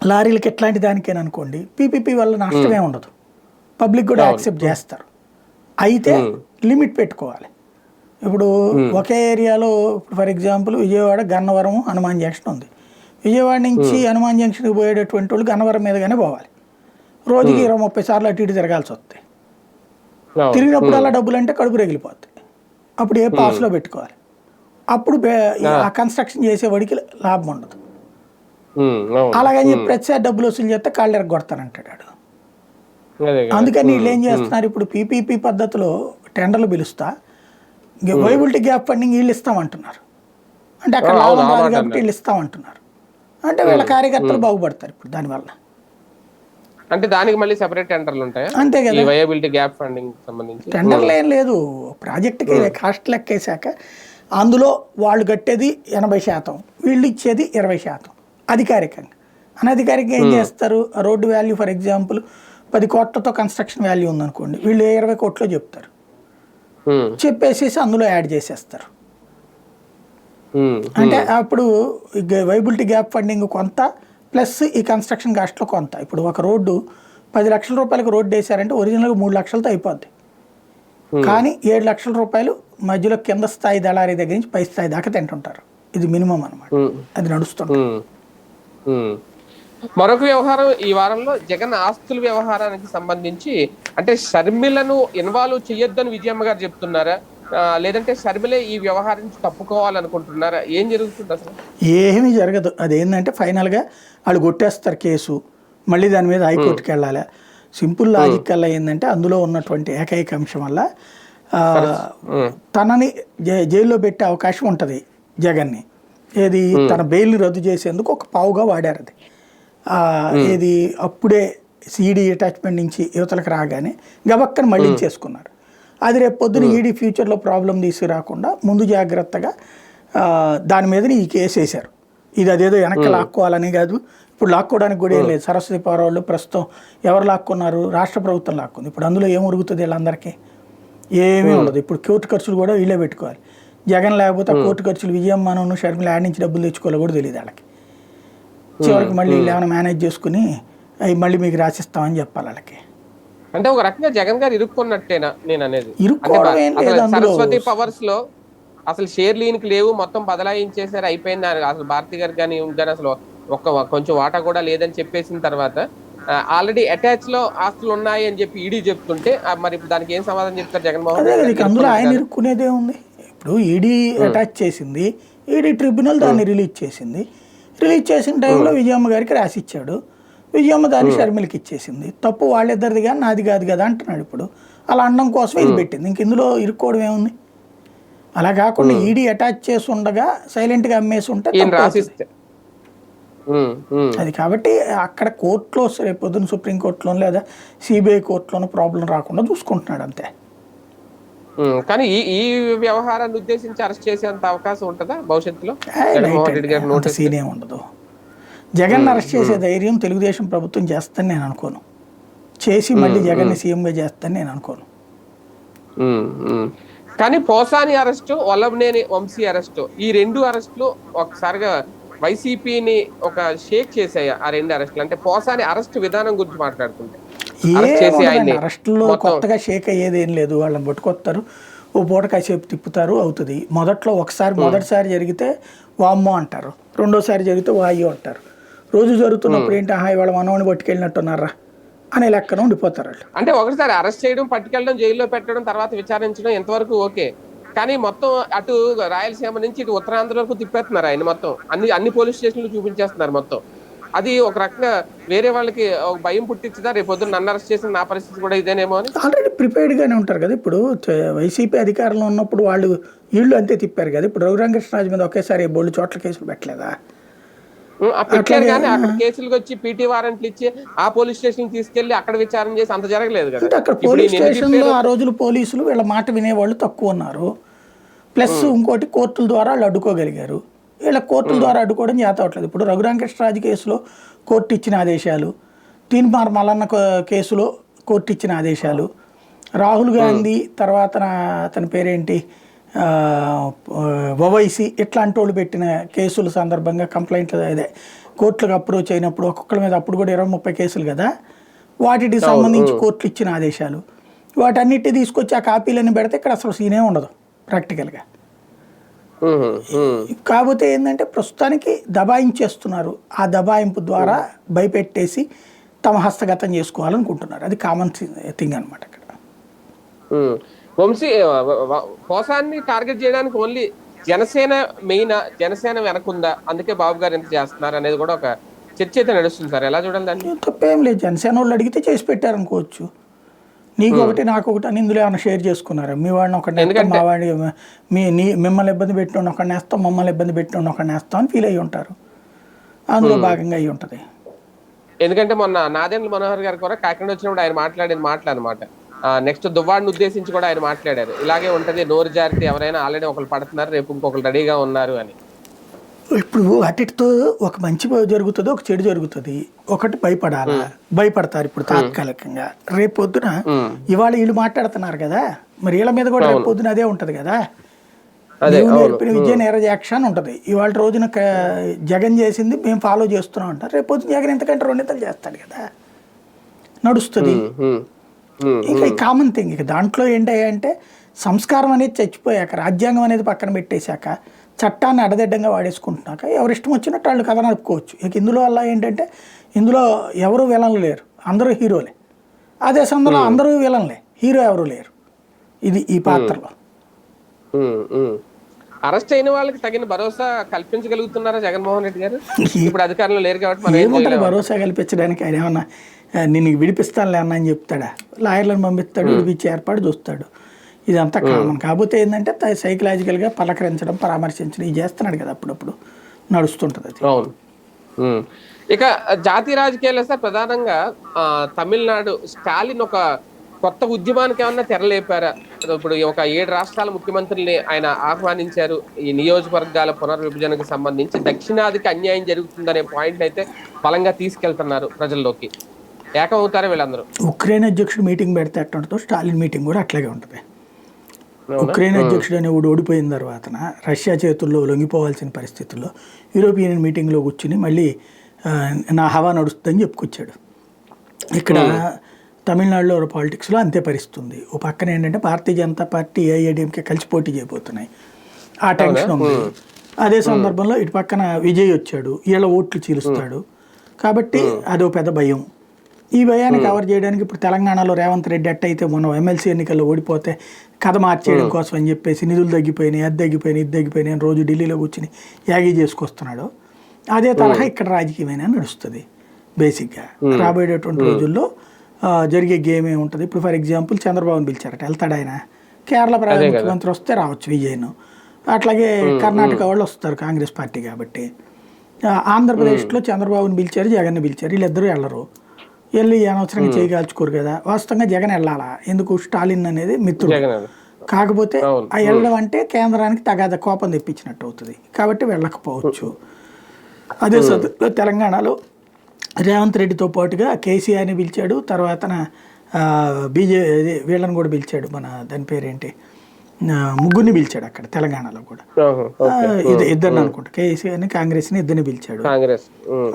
లారీలకి ఎట్లాంటి దానికేననుకోండి పీపీపీ వల్ల నష్టమే ఉండదు, పబ్లిక్ కూడా యాక్సెప్ట్ చేస్తారు. అయితే లిమిట్ పెట్టుకోవాలి. ఇప్పుడు ఒకే ఏరియాలో for example Vijayawada Gannavaram Hanuman junction ఉంది. విజయవాడ నుంచి హనుమాన్ జంక్షన్కి పోయేటటువంటి వాళ్ళు గన్నవరం మీదగానే పోవాలి. రోజుకి 20-30 సార్లు అటు ఇటు తిరగాల్సి వస్తాయి. తిరిగినప్పుడు అలా డబ్బులు అంటే కడుపు రగిలిపోతాయి. అప్పుడు ఏ పాస్లో పెట్టుకోవాలి. అప్పుడు ఆ కన్స్ట్రక్షన్ చేసేవాడికి లాభం ఉండదు. అలాగని చెప్పి ప్రతిసారి డబ్బులు వసూలు చేస్తే కాళ్ళు ఎరగొడతానంటాడు. అందుకని వీళ్ళు ఏం చేస్తున్నారు, ఇప్పుడు పీపీపీ పద్ధతిలో టెండర్లు పిలుస్తా వైబిలిటీ గ్యాప్ ఫండింగ్ వీళ్ళు ఇస్తామంటున్నారు. అంటే అక్కడ లాభం రాదు కాబట్టి వీళ్ళు ఇస్తామంటున్నారు. అంటే వీళ్ళ కార్యకర్తలు బాగుపడతారు ఇప్పుడు దానివల్ల. అంటే దానికి మళ్ళీ సెపరేట్ టెండర్లు ఉంటాయా? అంతే కదా, వయబిలిటీ గ్యాప్ ఫండింగ్ సంబంధించి టెండర్లు ఏం లేదు. ప్రాజెక్ట్కి కాస్ట్ లెక్కేశాక అందులో వాళ్ళు కట్టేది 80%, వీళ్ళు ఇచ్చేది 20% అధికారికంగా. అనధికారికంగా ఏం చేస్తారు, రోడ్డు వాల్యూ ఫర్ ఎగ్జాంపుల్ 10 కోట్లతో కన్స్ట్రక్షన్ వాల్యూ ఉందనుకోండి, వీళ్ళు 20 కోట్లో చెప్తారు. చెప్పేసేసి అందులో యాడ్ చేసేస్తారు. అంటే అప్పుడు వైబిలిటీ గ్యాప్ ఫండింగ్ కొంత ప్లస్ ఈ కన్స్ట్రక్షన్ కాస్ట్లో కొంత. ఇప్పుడు ఒక రోడ్డు 10 లక్షల రూపాయలకు రోడ్డు వేసారంటే ఒరిజినల్గా 3 లక్షలతో అయిపోద్ది. కానీ 7 లక్షల రూపాయలు మధ్యలో కింద స్థాయి దళారీ దగ్గర నుంచి పై స్థాయి దాకా తింటుంటారు. ఇది మినిమం అనమాట, అది నడుస్తుంటుంది. మరొక వ్యవహారం ఈ వారంలో జగన్ ఆస్తుల వ్యవహారానికి సంబంధించి, అంటే షర్మిలను ఇన్వాల్వ్ చేయొద్దని విజయమ్మ గారు చెప్తున్నారా, లేదంటే షర్మిలే ఈ వ్యవహారం నుంచి తప్పుకోవాలనుకుంటున్నారా? ఏం జరుగుతుంది అసలు? ఏమీ జరగదు. అదేంటంటే ఫైనల్గా వాళ్ళు కొట్టేస్తారు కేసు, మళ్ళీ దాని మీద హైకోర్టుకి వెళ్ళాలి. సింపుల్ లాజిక్ వల్ల ఏంటంటే అందులో ఉన్నటువంటి ఏకైక అంశం వల్ల తనని జైల్లో పెట్టే అవకాశం ఉంటుంది జగన్ని. ఏది, తన బెయిల్ని రద్దు చేసేందుకు ఒక పావుగా వాడారు. అది ఏది అప్పుడే ఈడీ అటాచ్మెంట్ నుంచి యువతలకు రాగానే గబక్కని మళ్ళీ చేసుకున్నారు. అది రేపు పొద్దున ఈడీ ఫ్యూచర్లో ప్రాబ్లం తీసుకురాకుండా ముందు జాగ్రత్తగా దాని మీద ఈ కేసు వేశారు. ఇది అదేదో వెనక్కి లాక్కోవాలని కాదు, ఇప్పుడు లాక్కోవడానికి కూడా ఏం లేదు. సరస్వతి పవర్ వాళ్ళు ప్రస్తుతం ఎవరు లాక్కున్నారు, రాష్ట్ర ప్రభుత్వం లాక్కుంది. ఇప్పుడు అందులో ఏం ఉరుగుతుంది, వీళ్ళందరికీ ఏమీ ఉండదు. ఇప్పుడు కోర్టు ఖర్చులు కూడా వీళ్ళే పెట్టుకోవాలి. జగన్ లేకపోతే ఆ కోర్టు ఖర్చులు విజయమ్మను షర్మిల యాడ్ నుంచి డబ్బులు తెచ్చుకోవాలో కూడా తెలియదు వాళ్ళకి. చివరికి మళ్ళీ వీళ్ళు ఏమైనా మేనేజ్ చేసుకుని అవి మళ్ళీ మీకు రాసిస్తామని చెప్పాలి వాళ్ళకి. అంటే ఒక రకంగా జగన్ గారు ఇరుక్కున్నట్టేనా నేను అనేది? సరస్వతి పవర్స్ లో అసలు షేర్ లీన్కి లేవు, మొత్తం బదలాయించేసారు, అయిపోయింది. అసలు భారతి గారు కానీ అసలు కొంచెం వాటా కూడా లేదని చెప్పేసిన తర్వాత ఆల్రెడీ అటాచ్ లో ఆస్తులు ఉన్నాయి అని చెప్పి ఈడీ చెప్తుంటే మరి దానికి ఏం సమాధానం చెప్తారు జగన్మోహన్ రెడ్డి? అందులో ఆయన ఇరుక్కునేదే ఉంది. ఇప్పుడు ఈడీ అటాచ్ చేసింది, ఈడీ ట్రిబ్యునల్ దాన్ని రిలీజ్ చేసింది. రిలీజ్ చేసిన టైంలో విజయమ్మ గారికి రాసిచ్చాడు. విజయమ్మ దాన్ని షర్మిలకి ఇచ్చేసింది. తప్పు వాళ్ళిద్దరిది కానీ నాది కాదు కదా అంటున్నాడు. ఇప్పుడు అలా అనడం కోసం ఇది పెట్టింది. ఇంక ఇందులో ఇరుక్కోవడం ఏముంది? అలా కాకుండా ఈడీ అటాచ్ చేసి ఉండగా సైలెంట్గా అమ్మేసి ఉంటే అది. కాబట్టి అక్కడ కోర్టులో రేపు పొద్దున్న సుప్రీంకోర్టులో లేదా సిబిఐ కోర్టులోనూ ప్రాబ్లం రాకుండా చూసుకుంటున్నాడు అంతే. కానీ ఈ వ్యవహారాన్ని ఉద్దేశించి అరెస్ట్ చేసేంత అవకాశం ఉంటుందా భవిష్యత్తులో? సీన్ ఏమి ఉండదు. జగన్ అరెస్ట్ చేసే ధైర్యం తెలుగుదేశం ప్రభుత్వం చేస్తుందని నేను అనుకోను. చేసి మళ్ళీ జగన్ని సీఎంగా చేస్తానని నేను అనుకోను. కానీ పోసాని అరెస్టు, వల్లభనేని వంశీ అరెస్టు, ఈ 2 అరెస్టులు ఒకసారిగా వైసీపీని ఒక షేక్ చేసాయి. ఆ 2 అరెస్టులు అంటే పోసాని అరెస్ట్ విధానం గురించి మాట్లాడుకుంటే అరెస్టులో కొత్తగా షేక్ అయ్యేది ఏం లేదు. వాళ్ళని పట్టుకొస్తారు, ఓ పూట కాసేపు తిప్పుతారు, అవుతుంది. మొదటిసారి జరిగితే వామ్మో అంటారు, రెండోసారి జరిగితే వాయో అంటారు. రోజు జరుగుతున్నప్పుడు ఏంటి, ఇవాళ మనవాడిని పట్టుకెళ్ళినట్టున్నారా అనే లెక్కన ఉండిపోతారు వాళ్ళు. అంటే ఒకసారి అరెస్ట్ చేయడం, పట్టుకెళ్ళడం, జైల్లో పెట్టడం, తర్వాత విచారించడం ఎంతవరకు ఓకే. కానీ మొత్తం అటు రాయలసీమ నుంచి ఇటు ఉత్తరాంధ్ర వరకు తిప్పేస్తున్నారు ఆయన మొత్తం. అన్ని పోలీస్ స్టేషన్లు చూపించేస్తున్నారు మొత్తం. అది ఒక రకంగా వేరే వాళ్ళకి ఒక భయం పుట్టించిందా, రేపు పొద్దున్న నన్ను అరెస్ట్ చేసిన నా పరిస్థితి కూడా ఇదేనేమో అని? ఆల్రెడీ ప్రిపేర్డ్గానే ఉంటారు కదా. ఇప్పుడు వైసీపీ అధికారంలో ఉన్నప్పుడు వీళ్ళు అంతే తిప్పారు కదా. ఇప్పుడు రఘురామకృష్ణరాజు మీద ఒకేసారి బోళ్ళు చోట్ల కేసులు పెట్టలేదా? పెట్టారు కానీ అక్కడ కేసులకు వచ్చి పీటీ వారెంట్లు ఇచ్చి ఆ పోలీస్ స్టేషన్ తీసుకెళ్లి అక్కడ విచారణ చేసి అంత జరగలేదు కదా. అంటే అక్కడ పోలీస్ స్టేషన్ లో ఆ రోజులు పోలీసులు వీళ్ళ మాట వినేవాళ్ళు తక్కువ ఉన్నారు. ప్లస్ ఇంకోటి కోర్టుల ద్వారా వాళ్ళు అడ్డుకోగలిగారు. వీళ్ళ కోర్టుల ద్వారా అడ్డుకోవడం చేత అవట్లేదు. ఇప్పుడు రఘురామకృష్ణరాజు కేసులో కోర్టు ఇచ్చిన ఆదేశాలు, తీన్మార్ మల్లన్న కేసులో కోర్టు ఇచ్చిన ఆదేశాలు, రాహుల్ గాంధీ తర్వాత అతని పేరేంటి ఓవైసీ ఇట్లాంటి వాళ్ళు పెట్టిన కేసుల సందర్భంగా కంప్లైంట్లు అదే కోర్టులకు అప్రోచ్ అయినప్పుడు ఒక్కొక్కరి మీద అప్పుడు కూడా 20-30 కేసులు కదా, వాటికి సంబంధించి కోర్టులు ఇచ్చిన ఆదేశాలు, వాటన్నిటి తీసుకొచ్చి ఆ కాపీలన్నీ పెడితే ఇక్కడ అసలు సీనే ఉండదు ప్రాక్టికల్గా. కాకపోతే ఏంటంటే ప్రస్తుతానికి దబాయించేస్తున్నారు. ఆ దబాయింపు ద్వారా భయపెట్టేసి తమ హస్తగతం చేసుకోవాలనుకుంటున్నారు. అది కామన్ థింగ్ అనమాట ఇక్కడ. వంశీ, కోసాన్ని టార్గెట్ చేయడానికి ఓన్లీ జనసేన మెయిన్, జనసేన వెనకుందా, అందుకే బాబు గారు ఎంత చేస్తున్నారు అనేది కూడా ఒక చర్చ అయితే నడుస్తుంది సార్. ఎలా చూడాలి దాన్ని? తప్పేం లేదు. జనసేన వాళ్ళు అడిగితే చేసి పెట్టారు అనుకోవచ్చు. నీకు ఒకటి నాకు ఒకటి అని ఇందులో ఏమైనా షేర్ చేసుకున్నారు. మీ వాడిని ఒకటి మా వాడి మిమ్మల్ని ఇబ్బంది పెట్టిన ఒకటి వేస్తాం, మమ్మల్ని ఇబ్బంది పెట్టిన ఒకటి వేస్తాం అని ఫీల్ అయ్యి ఉంటారు. అందులో భాగంగా అయ్యి ఉంటుంది. ఎందుకంటే మొన్న నాదెండ్ల మనోహర్ గారు కూడా కాకినాడ వచ్చినప్పుడు ఆయన మాట్లాడేది మాట్లాడనమాట. నెక్స్ట్ దువ్వాడిని ఉద్దేశించి కూడా ఆయన మాట్లాడారు. ఇలాగే ఉంటది, నోరు జారితే ఎవరైనా ఆల్రెడీ ఒకరు పడుతున్నారు, రేపు ఇంకొకరు రెడీగా ఉన్నారు అని. ఇప్పుడు వాటితో ఒక మంచి జరుగుతుంది, ఒక చెడు జరుగుతుంది. ఒకటి భయపడాలా, భయపడతారు ఇప్పుడు తాత్కాలికంగా. రేపు పొద్దున ఇవాళ వీళ్ళు మాట్లాడుతున్నారు కదా, మరి వీళ్ళ మీద కూడా రేపు పొద్దున అదే ఉంటది కదా. నేర్పిన విద్య నీరజాక్ష ఉంటది. ఇవాళ రోజున జగన్ చేసింది మేము ఫాలో చేస్తున్నాం అంటారు. రేపు పొద్దున జగన్ ఎంతకంటే 2 నెలలు చేస్తాడు కదా, నడుస్తుంది. ఇంకా ఈ కామన్ థింగ్. ఇక దాంట్లో ఏంటంటే సంస్కారం అనేది చచ్చిపోయాక, రాజ్యాంగం అనేది పక్కన పెట్టేశాక, చట్టాన్ని అడదిడ్డంగా వాడేసుకుంటున్నాక ఎవరిష్టం వచ్చినట్టు వాళ్ళు కథ నడుపుకోవచ్చు. ఇక ఇందులో వల్ల ఏంటంటే ఇందులో ఎవరు విలన్లు లేరు, అందరూ హీరోలే. అదే సందర్భంలో అందరూ విలన్లే, హీరో ఎవరు లేరు. ఇది ఈ పాత్రలో. అరెస్ట్ అయిన వాళ్ళకి తగిన భరోసా కల్పించగలుగుతున్నారా జగన్మోహన్ రెడ్డి గారు? ఇప్పుడు అధికారంలో లేరు కాబట్టి భరోసా కల్పించడానికి ఆయన ఏమన్నా నిన్ను విడిపిస్తానులే అన్న అని చెప్తాడా? లాయర్లను పంపిస్తాడు, విడిపించే ఏర్పాటు చూస్తాడు. ఇదంతా కామన్. కాకపోతే ఏంటంటే సైకలాజికల్గా పలకరించడం, పరామర్శించడం ఇది చేస్తున్నాడు కదా, అప్పుడప్పుడు నడుస్తుంటుంది అది. అవును. ఇక జాతీయ రాజకీయాలు సార్, ప్రధానంగా తమిళనాడు స్టాలిన్ ఒక కొత్త ఉద్యమానికి ఏమన్నా తెరలేపారా? ఇప్పుడు ఒక 7 రాష్ట్రాల ముఖ్యమంత్రుల్ని ఆయన ఆహ్వానించారు. ఈ నియోజకవర్గాల పునర్విభజనకు సంబంధించి దక్షిణాదికి అన్యాయం జరుగుతుందనే పాయింట్ అయితే బలంగా తీసుకెళ్తున్నారు ప్రజల్లోకి. ఏకమవుతారు వీళ్ళందరూ. ఉక్రెయిన్ అధ్యక్షుడు మీటింగ్ పెడితే అట్టుంటుందో స్టాలిన్ మీటింగ్ కూడా అట్లాగే ఉంటుంది. ఉక్రెయిన్ అధ్యక్షుడు అనేవాడు ఓడిపోయిన తర్వాత రష్యా చేతుల్లో లొంగిపోవాల్సిన పరిస్థితుల్లో యూరోపియన్ మీటింగ్లో కూర్చుని మళ్ళీ నా హవా నడుస్తుందని చెప్పుకొచ్చాడు. ఇక్కడ తమిళనాడులో పాలిటిక్స్లో అంతే పరిస్థితుంది. ఓ పక్కన ఏంటంటే భారతీయ జనతా పార్టీ, ఏఐఏడీఎంకే కలిసి పోటీ చేయబోతున్నాయి. ఆ టెన్షన్ ఉంది. అదే సందర్భంలో ఇటు పక్కన విజయ్ వచ్చాడు, వీళ్ళ ఓట్లు చీలుస్తాడు. కాబట్టి అదో పెద్ద భయం. ఈ భయాన్ని కవర్ చేయడానికి ఇప్పుడు తెలంగాణలో రేవంత్ రెడ్డి అయితే మనం ఎమ్మెల్సీ ఎన్నికల్లో ఓడిపోతే కథ మార్చేయడం కోసం అని చెప్పేసి నిధులు తగ్గిపోయినాయి, అది తగ్గిపోయినాయి, ఇది తగ్గిపోయినాయి అని రోజు ఢిల్లీలో కూర్చుని యాగీ చేసుకొస్తున్నాడు. అదే తరహా ఇక్కడ రాజకీయమైన నడుస్తుంది. బేసిక్గా రాబోయేటటువంటి రోజుల్లో జరిగే గేమ్ ఏముంటుంది. ఇప్పుడు ఫర్ ఎగ్జాంపుల్ చంద్రబాబుని పిలిచారట, వెళ్తాడు ఆయన. కేరళ ప్రధాన ముఖ్యమంత్రి వస్తే రావచ్చు విజయ్ను. అట్లాగే కర్ణాటక వాళ్ళు వస్తారు కాంగ్రెస్ పార్టీ కాబట్టి. ఆంధ్రప్రదేశ్లో చంద్రబాబుని పిలిచారు, జగన్ని పిలిచారు. వీళ్ళిద్దరూ వెళ్ళరు. వెళ్ళి అనవసరంగా చేయగాల్చుకోరు కదా. వాస్తవంగా జగన్ వెళ్ళాలా, ఎందుకు? స్టాలిన్ అనేది మిత్రుడు. కాకపోతే ఆ వెళ్ళడం అంటే కేంద్రానికి తగాద కోపం తెప్పించినట్టు అవుతుంది. కాబట్టి వెళ్ళకపోవచ్చు. అదే తెలంగాణలో రేవంత్ రెడ్డితో పాటుగా కేసీఆర్ని పిలిచాడు. తర్వాత వీళ్ళని కూడా పిలిచాడు, మన దాని పేరేంటి, ముగ్గురిని పిలిచాడు అక్కడ తెలంగాణలో కూడా. ఇద్దరిని అనుకుంటా, కేసీఆర్ని కాంగ్రెస్ని ఇద్దరిని పిలిచాడు.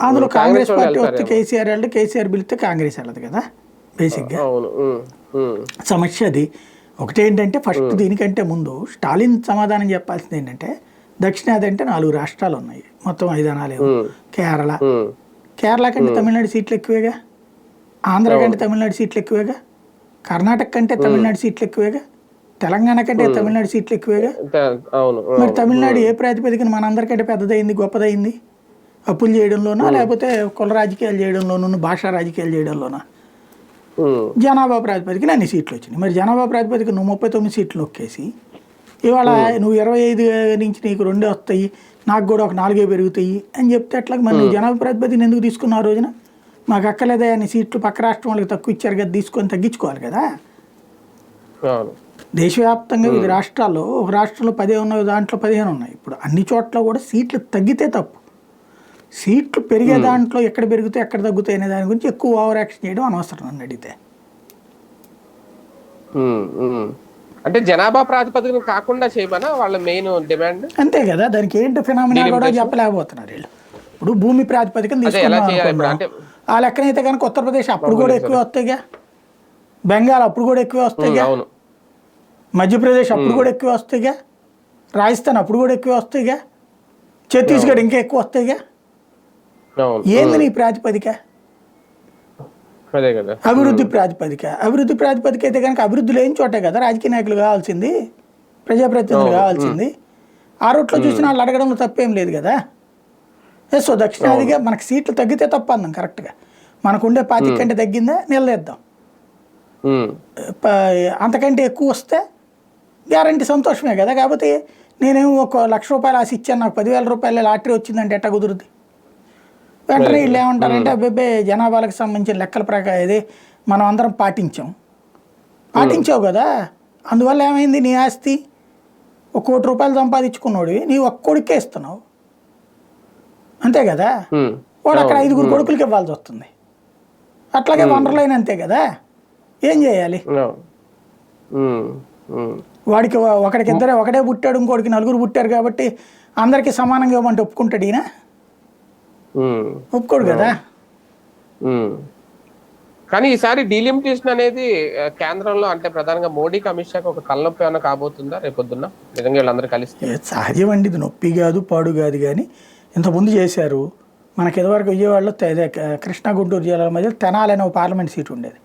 అందులో కాంగ్రెస్ పార్టీ వస్తే కేసీఆర్ వెళ్ళి, కేసీఆర్ పిలిస్తే కాంగ్రెస్ వెళ్ళదు కదా బేసిక్గా. సమస్య అది. ఒకటేంటంటే ఫస్ట్ దీనికంటే ముందు స్టాలిన్ సమాధానం చెప్పాల్సింది ఏంటంటే, దక్షిణాది అంటే 4 రాష్ట్రాలు ఉన్నాయి, మొత్తం 5 అనాలేవు. కేరళ కంటే తమిళనాడు సీట్లు ఎక్కువేగా. ఆంధ్ర కంటే తమిళనాడు సీట్లు ఎక్కువేగా, కర్ణాటక కంటే తమిళనాడు సీట్లు ఎక్కువేగా, తెలంగాణ కంటే తమిళనాడు సీట్లు ఎక్కువేగా. అవును. మరి తమిళనాడు ఏ ప్రాతిపదికన మనందరికంటే పెద్దదైంది, గొప్పదైంది? అప్పులు చేయడంలోనా, లేకపోతే కుల రాజకీయాలు చేయడంలోనూ, భాషా రాజకీయాలు చేయడంలోనా? జనాభా ప్రాతిపదికన అన్ని సీట్లు వచ్చినాయి. మరి జనాభా ప్రాతిపదికన నువ్వు 39 సీట్లు నొక్కేసి ఇవాళ నువ్వు 25 నుంచి నీకు 2 వస్తాయి, నాకు కూడా ఒక 4 పెరుగుతాయి అని చెప్తే ఎట్లా? మరి నువ్వు జనాభా ప్రాతిపదికన ఎందుకు తీసుకున్నావు ఆ రోజున? మాకు అక్కలేదా అన్ని సీట్లు పక్క రాష్ట్రం వాళ్ళకి తక్కువ ఇచ్చారు కదా, తీసుకొని తగ్గించుకోవాలి కదా. దేశవ్యాప్తంగా వివిధ రాష్ట్రాల్లో ఒక రాష్ట్రంలో 10 ఉన్నాయి, దాంట్లో 15 ఉన్నాయి. ఇప్పుడు అన్ని చోట్ల కూడా సీట్లు తగ్గితే తప్పు, సీట్లు పెరిగే దాంట్లో ఎక్కడ పెరుగుతాయి ఎక్కడ తగ్గుతాయి అనే దాని గురించి ఎక్కువ ఓవర్ యాక్షన్ చేయడం అనవసరం నన్ను అడిగితే. అంటే జనాభా ప్రాతిపదికన కాకుండా చేయమనా వాళ్ళ మెయిన్ డిమాండ్? అంతే కదా, దానికి ఏంటి ఫినామినా కూడా చెప్పలేకపోతున్నారు వీళ్ళు. ఇప్పుడు భూమి ప్రాతిపదికన తీసుకున్నాం ఆ లెక్కనైతే కనుక ఉత్తరప్రదేశ్ అప్పుడు కూడా ఎక్కువ వస్తాయిగా, బెంగాల్ అప్పుడు కూడా ఎక్కువ వస్తాయిగా, మధ్యప్రదేశ్ అప్పుడు కూడా ఎక్కువ వస్తాయిగా, రాజస్థాన్ అప్పుడు కూడా ఎక్కువ వస్తాయిగా, ఛత్తీస్గఢ్ ఇంకా ఎక్కువ వస్తాయిగా. ఏంది నీ ప్రాతిపదిక? అభివృద్ధి ప్రాతిపదిక. అభివృద్ధి ప్రాతిపదిక అయితే కనుక అభివృద్ధి లేని చోటే కదా రాజకీయ నాయకులు కావాల్సింది, ప్రజాప్రతినిధులు కావాల్సింది. ఆ రూట్లో చూసిన వాళ్ళు అడగడంలో తప్పేం లేదు కదా. సో దక్షిణాదిగా మనకు సీట్లు తగ్గితే తప్ప అందాం కరెక్ట్గా. మనకుండే 25 కంటే తగ్గిందా నిలదీద్దాం, అంతకంటే ఎక్కువ వస్తే గ్యారంటీ సంతోషమే కదా. కాకపోతే నేనేమో 1 లక్ష రూపాయలు ఆశ ఇచ్చాను, నాకు 10,000 రూపాయల లాటరీ వచ్చిందంటే ఎట్టా కుదురుద్ది? వెంటనే వీళ్ళు ఏమంటారంటే అబ్బాయి జనాభాలకు సంబంధించిన లెక్కల ప్రకారం ఇది మనం అందరం పాటించావు కదా, అందువల్ల ఏమైంది? నీ ఆస్తి 1 కోటి రూపాయలు సంపాదించుకున్నాడు, నీ 1 కొడుకే ఇస్తున్నావు అంతే కదా. వాడు అక్కడ 5 కొడుకులకి ఇవ్వాల్సి వస్తుంది. అట్లాగే వనరులైన అంతే కదా, ఏం చేయాలి? వాడికి ఒకడికి ఒకడే పుట్టాడు, ఇంకోటికి 4 పుట్టారు కాబట్టి అందరికీ సమానంగా ఇవ్వమంటే ఒప్పుకుంటాడు ఈయన? ఒప్పుకోడు కదా. కానీ ఈసారి డీలిమిటేషన్ అనేది కేంద్రంలో అంటే ప్రధానంగా మోడీకి, అమిత్ షాకి ఒక తలనొప్పి ఏమైనా కాబోతుందా రేపొద్దున్న నిజంగా వీళ్ళందరూ కలిస్తే? సహజం అండి, ఇది నొప్పి కాదు పాడు కాదు. కానీ ఇంతకుముందు చేశారు. మనకి ఇదివరకు విజయవాడలో కృష్ణా గుంటూరు జిల్లాల మధ్య తెనాలి అనే ఒక పార్లమెంట్ సీట్ ఉండేది.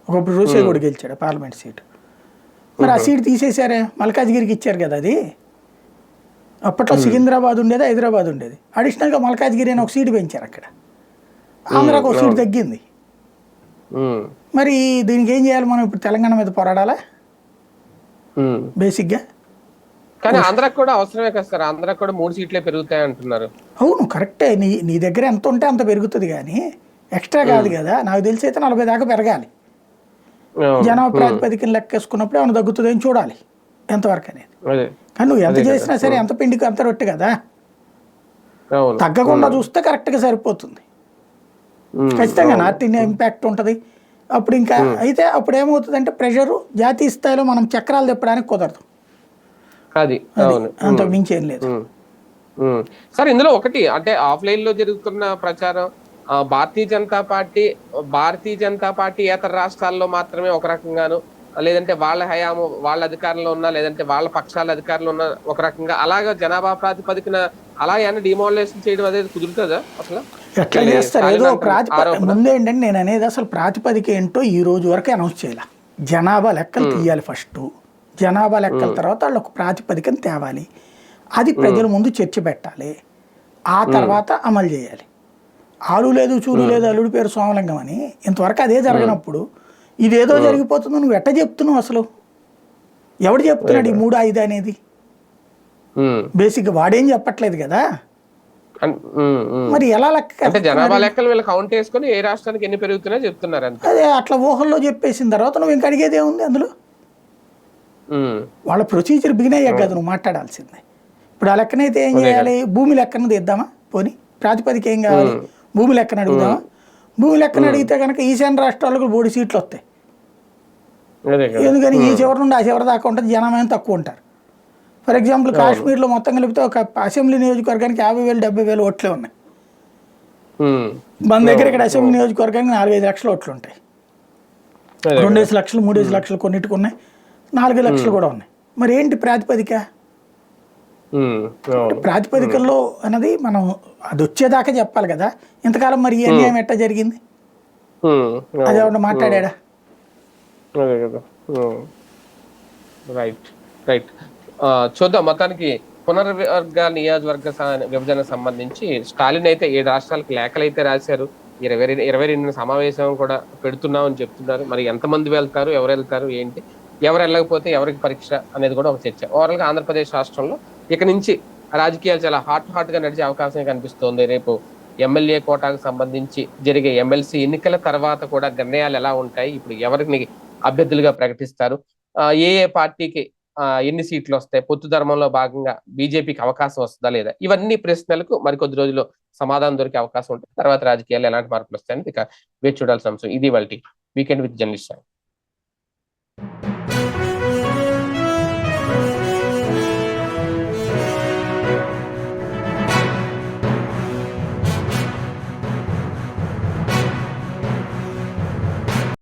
ఒకప్పుడు రోసే కూడా గెలిచాడు పార్లమెంట్ సీటు. మరి ఆ సీట్ తీసేశారే, మల్కాజ్గిరికి ఇచ్చారు కదా. అది అప్పట్లో సికింద్రాబాద్ ఉండేది, హైదరాబాద్ ఉండేది. అడిషనల్గా మల్కాజ్గిరి అని ఒక సీటు పెంచారు అక్కడ. ఆంధ్రాకు ఒక సీటు తగ్గింది. మరి దీనికి ఏం చేయాలి మనం? ఇప్పుడు తెలంగాణ మీద పోరాడాలా బేసిక్గా? కానీ ఆంధ్రాకి కూడా అవసరమే కదా సార్, ఆంధ్రాకి కూడా 3 సీట్లే పెరుగుతాయి అంటున్నారు. అవును కరెక్టే, నీ దగ్గర ఎంత ఉంటే అంత పెరుగుతుంది కానీ ఎక్స్ట్రా కాదు కదా. నాకు తెలిసి అయితే 40 దాకా పెరగాలి. జనాభా ప్రాతిపదికన లెక్కేసుకున్నప్పుడు ఏమైనా తగ్గుతుంది అని చూడాలి ఎంతవరకు అనేది. కానీ నువ్వు ఎంత చేసినా సరే ఎంత పిండికి అంత రొట్టె కదా, తగ్గకుండా చూస్తే కరెక్ట్గా సరిపోతుంది. ఖచ్చితంగా నార్త్ ఇండియా ఇంపాక్ట్ ఉంటుంది అప్పుడు. ఇంకా అయితే అప్పుడు ఏమవుతుంది అంటే ప్రెషరు జాతీయ స్థాయిలో మనం చక్రాలు తిప్పడానికి కుదరదు, అంతకు మించి ఏం లేదు. సార్ ఇందులో ఒకటి అంటే ఆఫ్లైన్ లో జరుగుతున్న ప్రచారం భారతీయ జనతా పార్టీ ఏతర రాష్ట్రాల్లో మాత్రమే ఒక రకంగాను, లేదంటే వాళ్ళ హయాము వాళ్ళ అధికారంలో ఉన్నా, లేదంటే వాళ్ళ పక్షాల అధికారంలో ఉన్న ఒక రకంగా, అలాగా జనాభా ప్రాతిపదికన అలా ఏమైనా డిమాలినేషన్ చేయడం అనేది కుదురుతుందా అసలు? ఎట్లా చేస్తారు? ఏదో ముందు ఏంటంటే నేను అనేది అసలు ప్రాతిపదిక ఏంటో ఈ రోజు వరకు అనౌన్స్ చేయాలి. జనాభా లెక్కలు తీయాలి ఫస్ట్, జనాభా లెక్కల తర్వాత వాళ్ళు ఒక ప్రాతిపదికను తేవాలి, అది ప్రజల ముందు చర్చ పెట్టాలి, ఆ తర్వాత అమలు చేయాలి. ఆలు లేదు చూలు లేదు అల్లుడి పేరు సోమలింగం అని ఇంతవరకు అదే జరగనప్పుడు ఇదేదో జరిగిపోతుందో నువ్వు ఎట్ట చెప్తున్నావు అసలు? ఎవడు చెప్తున్నాడు ఈ 3, 5 అనేది? బేసిక్గా వాడేం చెప్పట్లేదు కదా. మరి ఎలా లెక్క? జనాభా లెక్కలు వీళ్ళు కౌంట్ చేసుకుని ఏ రాష్ట్రానికి ఎన్ని పెరుగుతున్నాయో చెప్తున్నారు. అదే అట్లా ఊహల్లో చెప్పేసిన తర్వాత నువ్వు ఇంకా అడిగేది ఏముంది అందులో? వాళ్ళ ప్రొసీజర్ బిగిన్ అయ్యాక కదా నువ్వు మాట్లాడాల్సిందే. ఇప్పుడు ఆ లెక్కనైతే ఏం చేయాలి? భూమి లెక్కన తీద్దామా? పోనీ ప్రాతిపదిక ఏం కావాలి? భూమి లెక్కన అడుగుదామా? భూమి లెక్కన అడిగితే కనుక ఈశాన్య రాష్ట్రాలకు 3 సీట్లు వస్తాయి. ఎందుకని ఈ చివరి నుండి ఆ చివరి దాకా ఉంటుంది, జనమేమో తక్కువ ఉంటారు. ఫర్ ఎగ్జాంపుల్ కాశ్మీర్లో మొత్తం కలిపితే ఒక అసెంబ్లీ నియోజకవర్గానికి 50,000 70,000 ఓట్లే ఉన్నాయి. మన దగ్గర ఇక్కడ అసెంబ్లీ నియోజకవర్గానికి 4-5 లక్షల ఓట్లు ఉంటాయి. 2 లక్షలు 3 లక్షలు కొన్నిటికి ఉన్నాయి, 4 లక్షలు కూడా ఉన్నాయి. మరి ఏంటి ప్రాతిపదిక? ప్రాతిపదికల్లో అన్నది మనం అది వచ్చేదాకా చెప్పాలి కదా. ఇంతకాలం మరి ఈ అన్యాయం ఎట్టా జరిగింది? అది ఎవరు మాట్లాడా? అదే కదా. Right right. చూద్దాం మొత్తానికి పునర్వర్గ నియోజకవర్గ విభజన సంబంధించి స్టాలిన్ అయితే 7 రాష్ట్రాలకు లేఖలు అయితే రాశారు. 22 సమావేశం కూడా పెడుతున్నామని చెప్తున్నారు. మరి ఎంతమంది వెళ్తారు, ఎవరు వెళ్తారు, ఏంటి, ఎవరు వెళ్ళకపోతే ఎవరికి పరీక్ష అనేది కూడా ఒక చర్చ. ఓవరాల్ గా ఆంధ్రప్రదేశ్ రాష్ట్రంలో ఇక నుంచి రాజకీయాలు చాలా హాట్ గా నడిచే అవకాశం కనిపిస్తోంది. రేపు ఎమ్మెల్యే కోటాకు సంబంధించి జరిగే ఎమ్మెల్సీ ఎన్నికల తర్వాత కూడా నిర్ణయాలు ఎలా ఉంటాయి, ఇప్పుడు ఎవరిని అభ్యర్థులుగా ప్రకటిస్తారు, ఏ పార్టీకి ఎన్ని సీట్లు వస్తాయి, పొత్తు ధర్మంలో భాగంగా బీజేపీకి అవకాశం వస్తుందా లేదా, ఇవన్నీ ప్రశ్నలకు మరికొద్ది రోజుల్లో సమాధానం దొరికే అవకాశం ఉంటుంది. తర్వాత రాజకీయాలు ఎలాంటి మార్పులు వస్తాయని ఇక వేచి చూడాల్సిన అంశం. ఇది వాళ్ళ వీకెండ్ విత్ జర్నలిస్ట్.